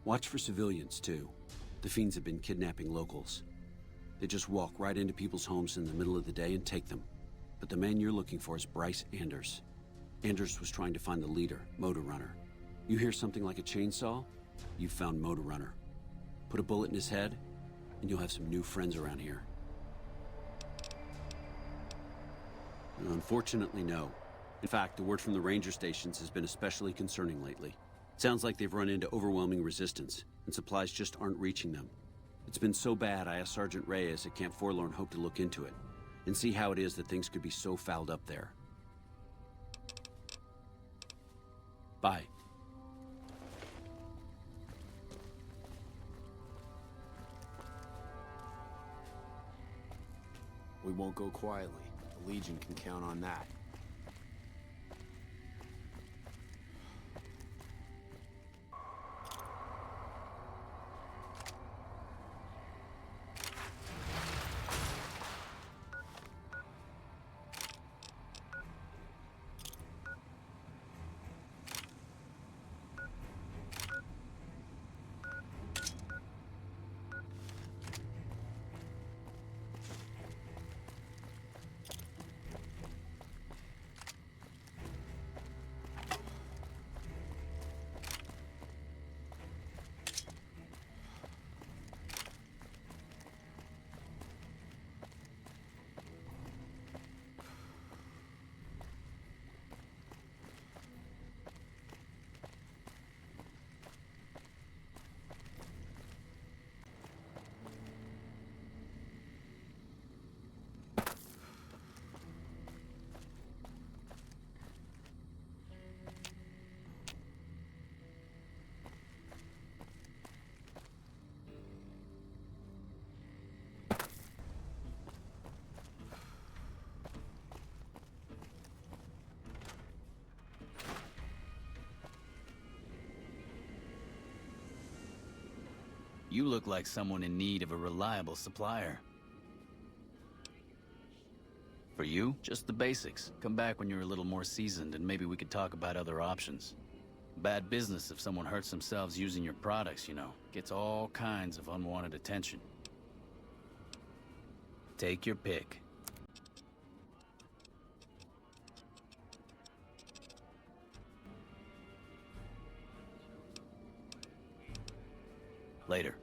Watch for civilians, too. The Fiends have been kidnapping locals. They just walk right into people's homes in the middle of the day and take them. But the man you're looking for is Bryce Anders. Anders was trying to find the leader, Motor Runner. You hear something like a chainsaw? You've found Motor Runner. Put a bullet in his head, and you'll have some new friends around here. Unfortunately, no. In fact, the word from the ranger stations has been especially concerning lately. It sounds like they've run into overwhelming resistance, and supplies just aren't reaching them. It's been so bad, I asked Sergeant Reyes at Camp Forlorn Hope to look into it, and see how it is that things could be so fouled up there. Bye. We won't go quietly. The Legion can count on that. You look like someone in need of a reliable supplier. For you, just the basics. Come back when you're a little more seasoned and maybe we could talk about other options. Bad business if someone hurts themselves using your products, you know. Gets all kinds of unwanted attention. Take your pick. Later.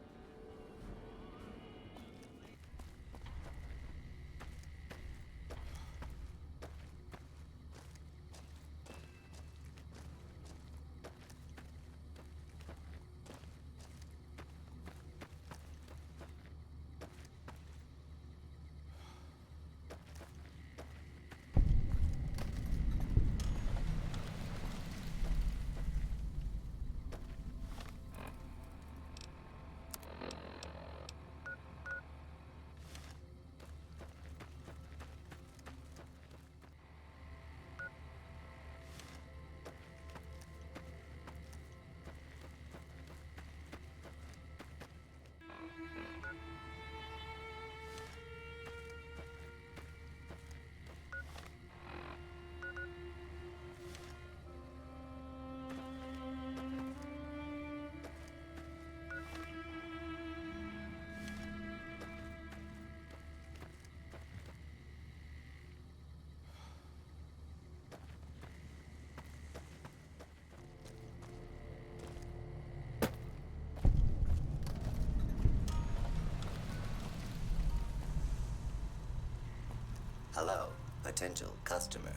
Hello, potential customer.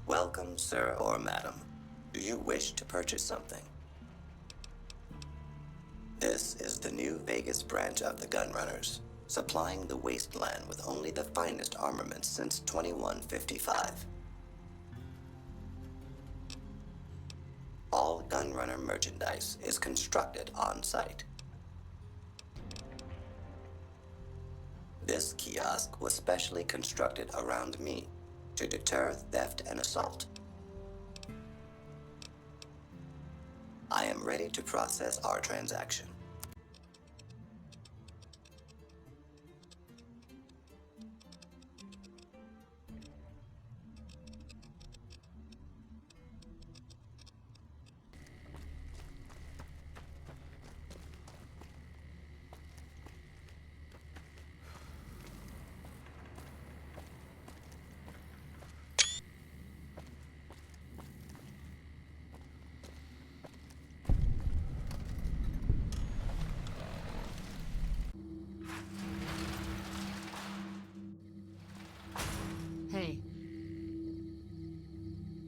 Welcome, sir or madam. Do you wish to purchase something? This is the new Vegas branch of the Gunrunners, supplying the Wasteland with only the finest armaments since 2155. All Gunrunner merchandise is constructed on site. This kiosk was specially constructed around me to deter theft and assault. I am ready to process our transaction. Hey.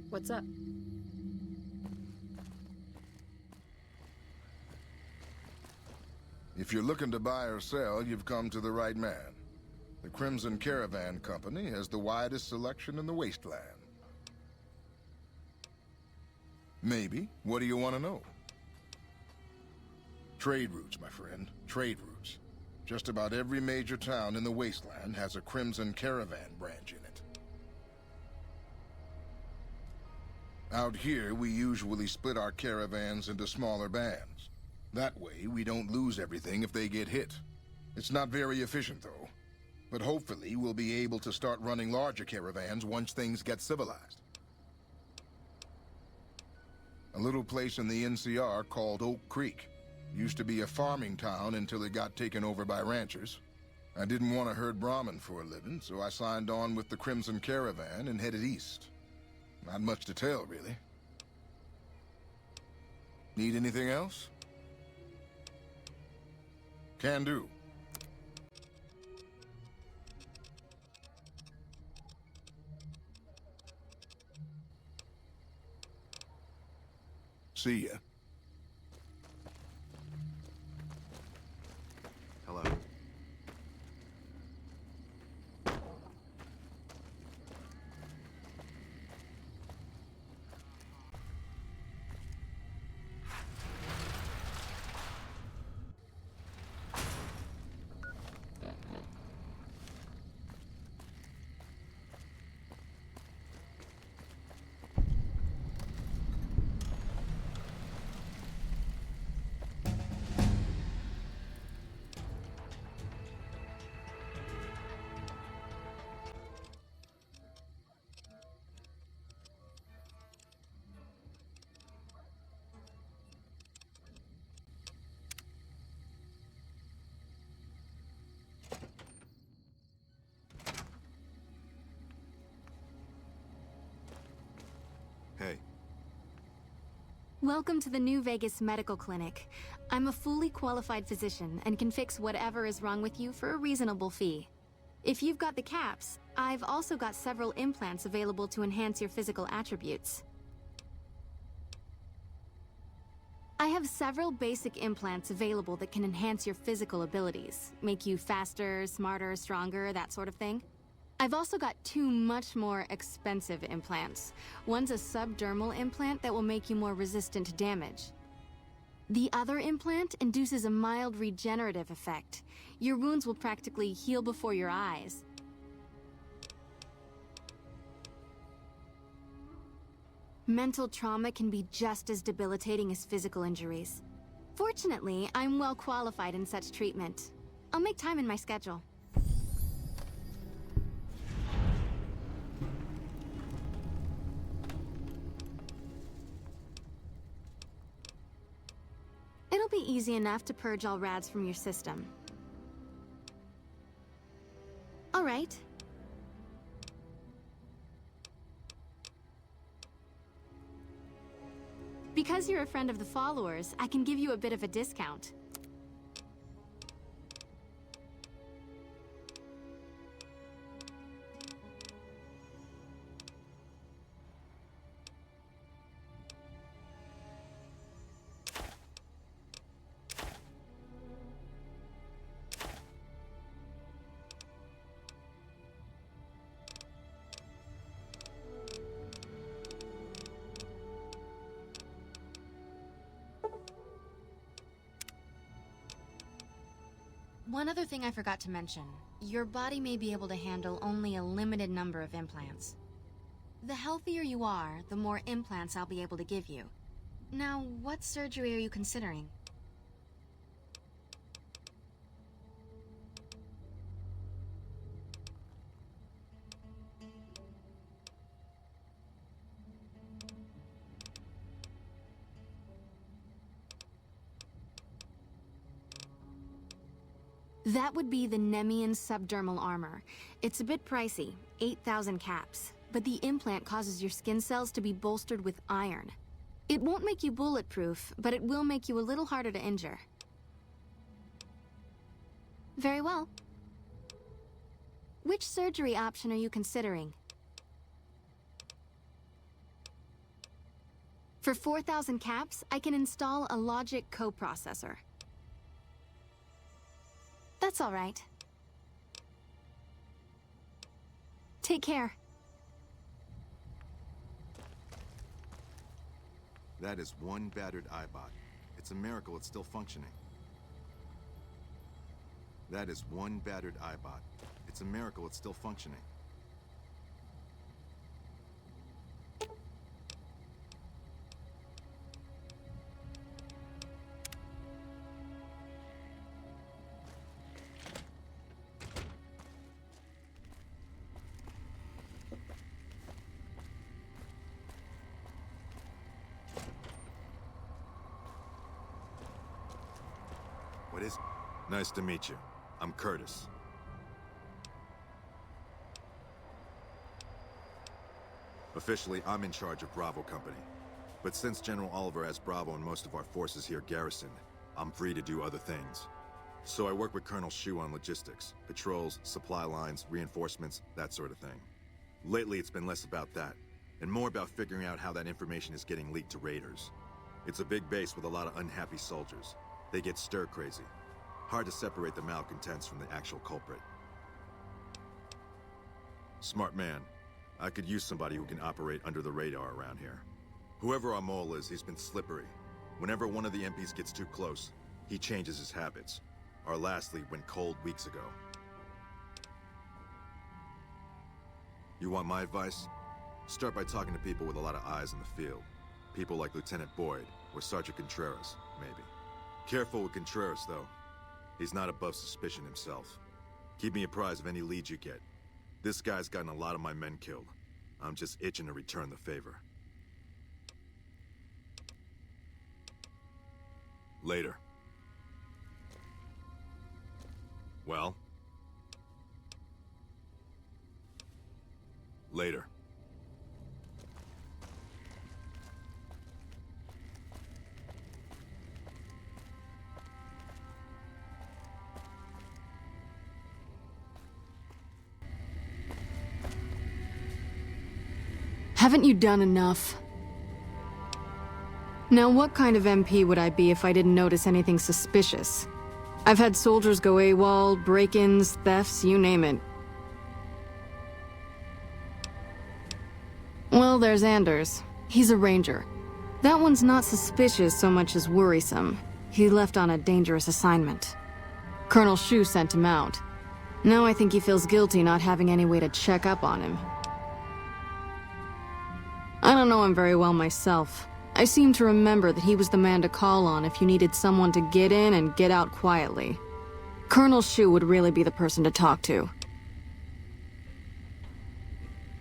What's up? If you're looking to buy or sell, you've come to the right man. The Crimson Caravan Company has the widest selection in the Wasteland. Maybe. What do you want to know? Trade routes, my friend. Trade routes. Just about every major town in the Wasteland has a Crimson Caravan branch in it. Out here, we usually split our caravans into smaller bands. That way, we don't lose everything if they get hit. It's not very efficient, though. But hopefully, we'll be able to start running larger caravans once things get civilized. A little place in the NCR called Oak Creek. Used to be a farming town until it got taken over by ranchers. I didn't want to herd Brahmin for a living, so I signed on with the Crimson Caravan and headed east. Not much to tell, really. Need anything else? Can do. See ya. Hello. Welcome to the New Vegas Medical Clinic. I'm a fully qualified physician and can fix whatever is wrong with you for a reasonable fee. If you've got the caps, I've also got several implants available to enhance your physical attributes. I have several basic implants available that can enhance your physical abilities, make you faster, smarter, stronger, that sort of thing. I've also got two much more expensive implants. One's a subdermal implant that will make you more resistant to damage. The other implant induces a mild regenerative effect. Your wounds will practically heal before your eyes. Mental trauma can be just as debilitating as physical injuries. Fortunately, I'm well qualified in such treatment. I'll make time in my schedule. It'll be easy enough to purge all rads from your system. All right. Because you're a friend of the followers, I can give you a bit of a discount. One other thing I forgot to mention. Your body may be able to handle only a limited number of implants. The healthier you are, the more implants I'll be able to give you. Now, what surgery are you considering? That would be the Nemean subdermal armor. It's a bit pricey, 8,000 caps, but the implant causes your skin cells to be bolstered with iron. It won't make you bulletproof, but it will make you a little harder to injure. Very well. Which surgery option are you considering? For 4,000 caps, I can install a logic coprocessor. That's all right. Take care. That is one battered eyebot. It's a miracle it's still functioning. That is one battered eyebot. It's a miracle it's still functioning. What is... Nice to meet you. I'm Curtis. Officially, I'm in charge of Bravo Company. But since General Oliver has Bravo and most of our forces here garrisoned, I'm free to do other things. So I work with Colonel Shu on logistics, patrols, supply lines, reinforcements, that sort of thing. Lately, it's been less about that, and more about figuring out how that information is getting leaked to raiders. It's a big base with a lot of unhappy soldiers. They get stir-crazy. Hard to separate the malcontents from the actual culprit. Smart man. I could use somebody who can operate under the radar around here. Whoever our mole is, he's been slippery. Whenever one of the MPs gets too close, he changes his habits. Our last lead went cold weeks ago. You want my advice? Start by talking to people with a lot of eyes in the field. People like Lieutenant Boyd, or Sergeant Contreras, maybe. Careful with Contreras, though. He's not above suspicion himself. Keep me apprised of any leads you get. This guy's gotten a lot of my men killed. I'm just itching to return the favor. Later. Well? Later. Haven't you done enough? Now, what kind of MP would I be if I didn't notice anything suspicious? I've had soldiers go AWOL, break-ins, thefts, you name it. Well, there's Anders. He's a ranger. That one's not suspicious so much as worrisome. He left on a dangerous assignment. Colonel Shu sent him out. Now I think he feels guilty not having any way to check up on him. I don't know him very well myself. I seem to remember that he was the man to call on if you needed someone to get in and get out quietly. Colonel Shu would really be the person to talk to.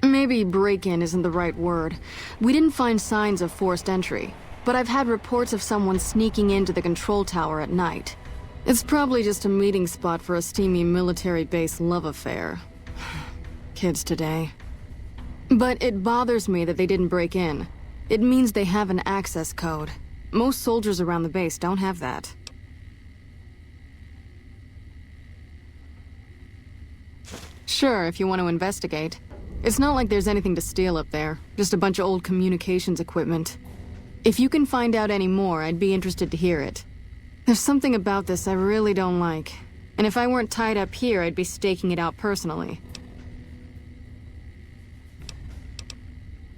Maybe break-in isn't the right word. We didn't find signs of forced entry, but I've had reports of someone sneaking into the control tower at night. It's probably just a meeting spot for a steamy military base love affair. Kids today. But it bothers me that they didn't break in. It means they have an access code. Most soldiers around the base don't have that. Sure, if you want to investigate. It's not like there's anything to steal up there, just a bunch of old communications equipment. If you can find out any more, I'd be interested to hear it. There's something about this I really don't like, and if I weren't tied up here, I'd be staking it out personally.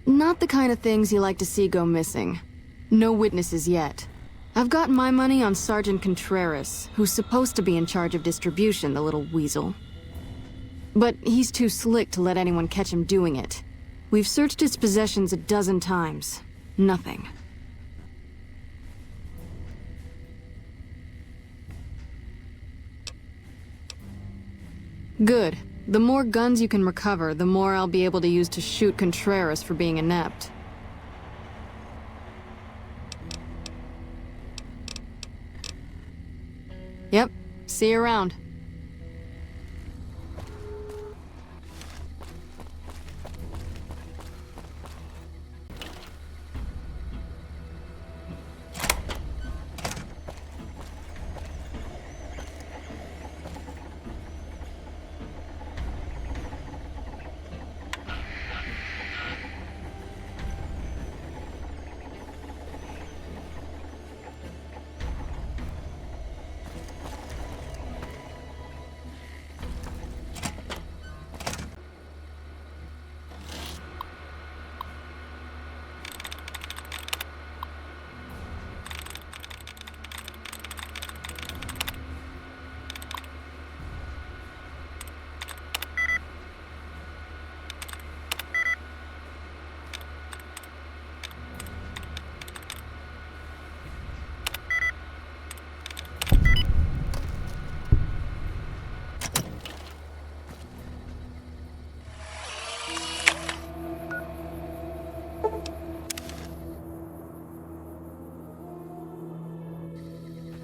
Not the kind of things you like to see go missing. No witnesses yet. I've got my money on Sergeant Contreras, who's supposed to be in charge of distribution, the little weasel. But he's too slick to let anyone catch him doing it. We've searched his possessions a dozen times. Nothing. Good. The more guns you can recover, the more I'll be able to use to shoot Contreras for being inept. Yep. See you around.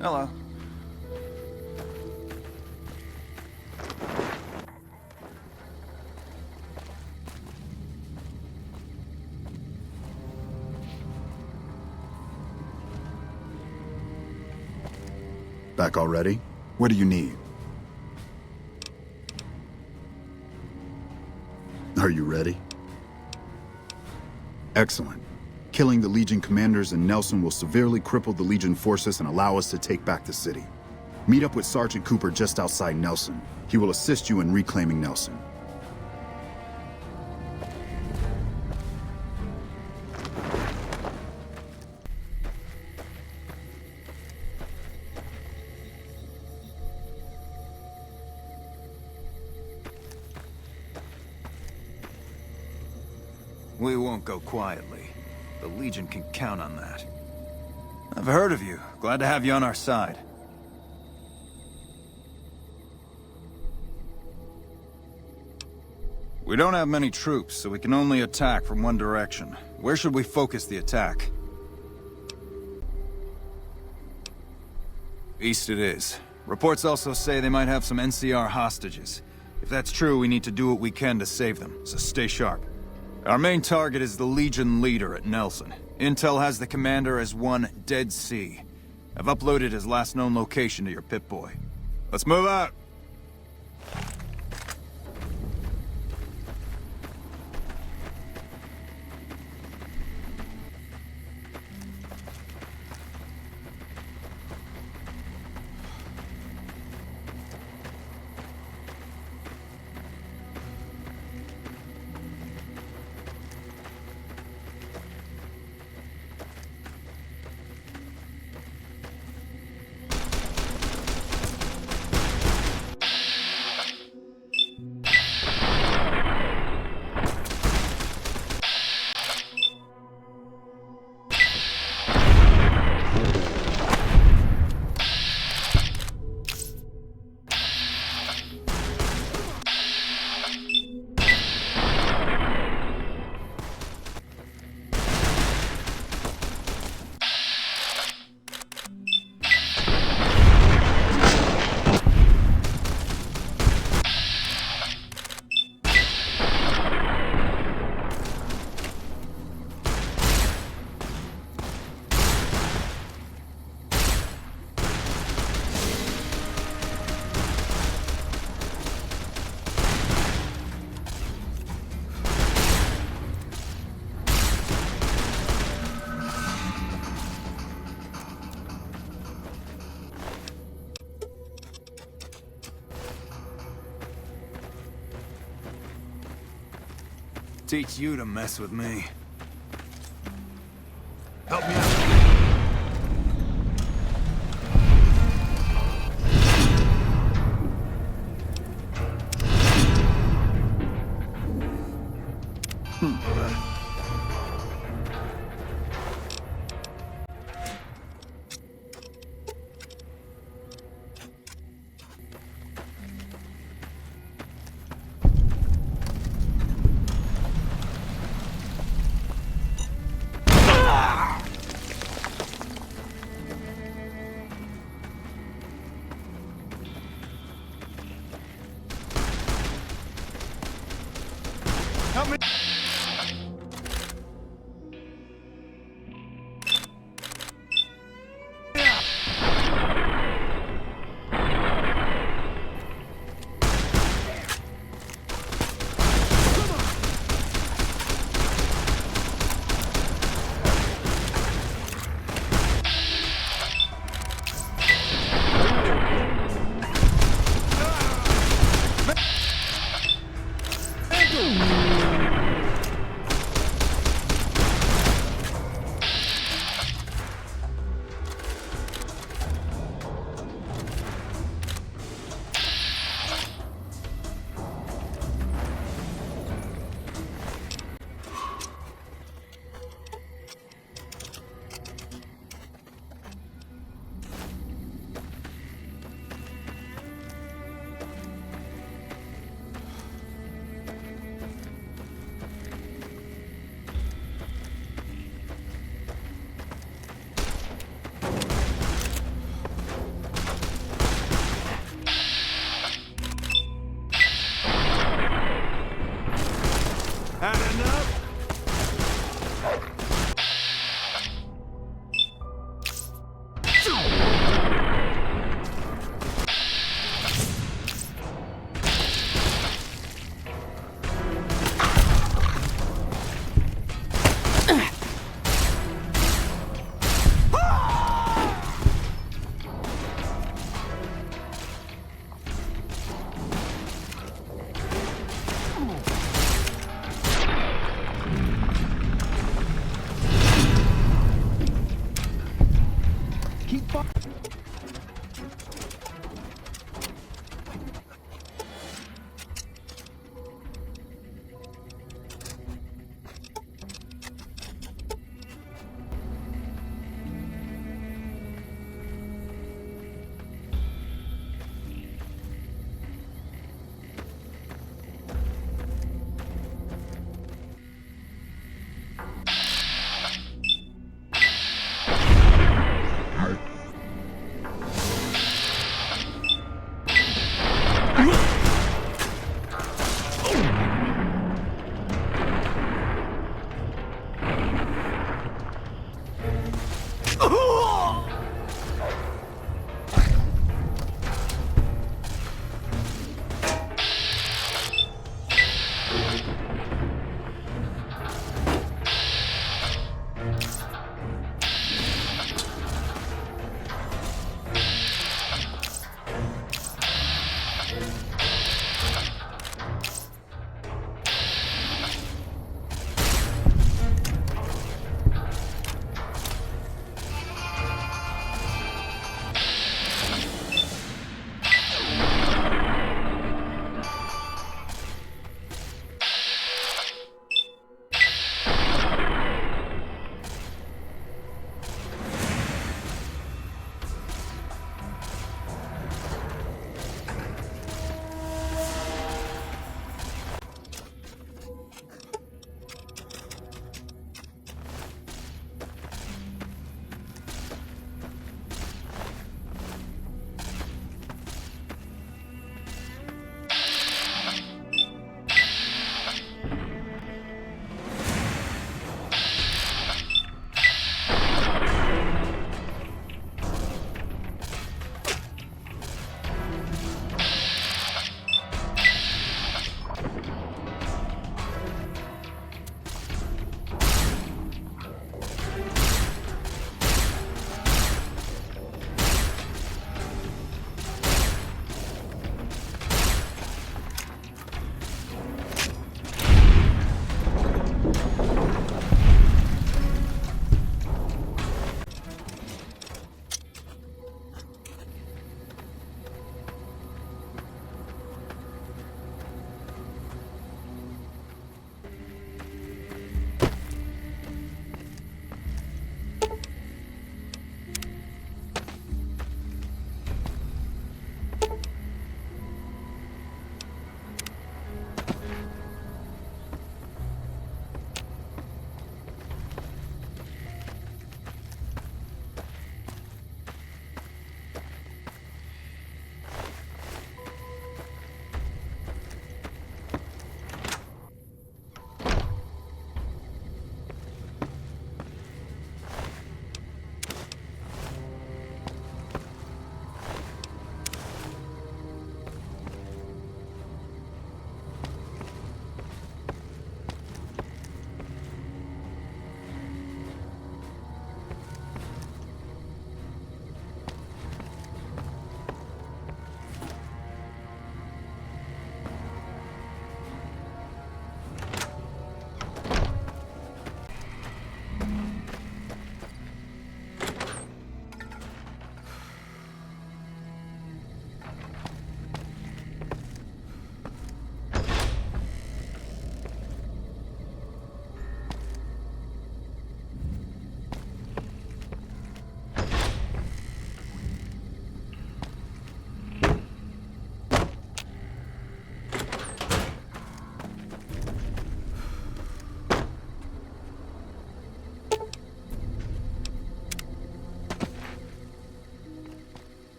Hello. Back already? What do you need? Are you ready? Excellent. Killing the Legion commanders in Nelson will severely cripple the Legion forces and allow us to take back the city. Meet up with Sergeant Cooper just outside Nelson. He will assist you in reclaiming Nelson. We won't go quietly. The Legion can count on that. I've heard of you. Glad to have you on our side. We don't have many troops, so we can only attack from one direction. Where should we focus the attack? East it is. Reports also say they might have some NCR hostages. If that's true, we need to do what we can to save them, so stay sharp. Our main target is the Legion leader at Nelson. Intel has the commander as one Dead Sea. I've uploaded his last known location to your Pip-Boy. Let's move out! Teach you to mess with me. Help me out.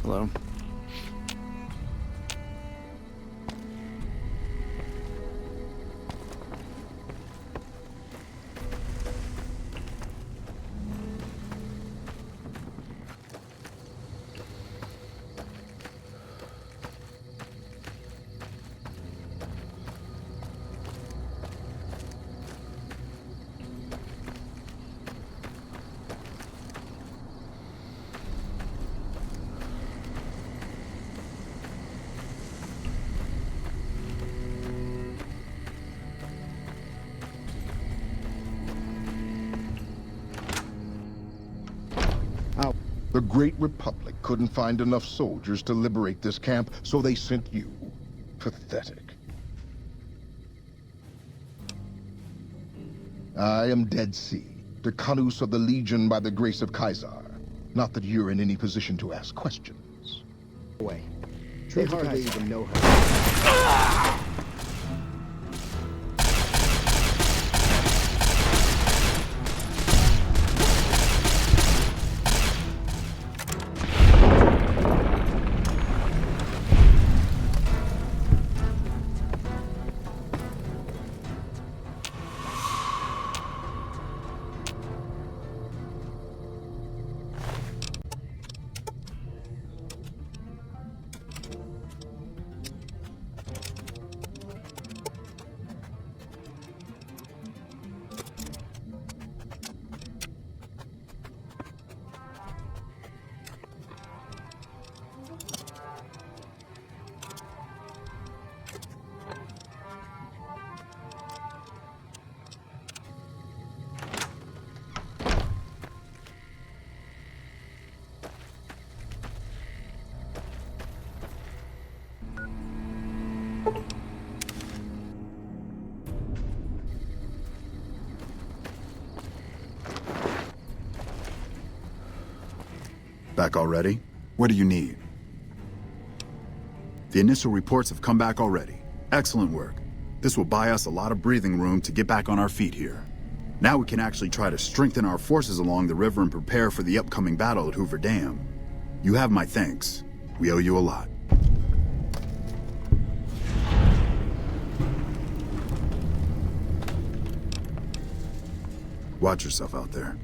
Hello? The Great Republic couldn't find enough soldiers to liberate this camp, so they sent you. Pathetic. I am Dead Sea, the Canus of the Legion by the grace of Caesar. Not that you're in any position to ask questions. Way. They hardly even know how. Back already? What do you need? The initial reports have come back already. Excellent work. This will buy us a lot of breathing room to get back on our feet here. Now we can actually try to strengthen our forces along the river and prepare for the upcoming battle at Hoover Dam. You have my thanks. We owe you a lot. Watch yourself out there.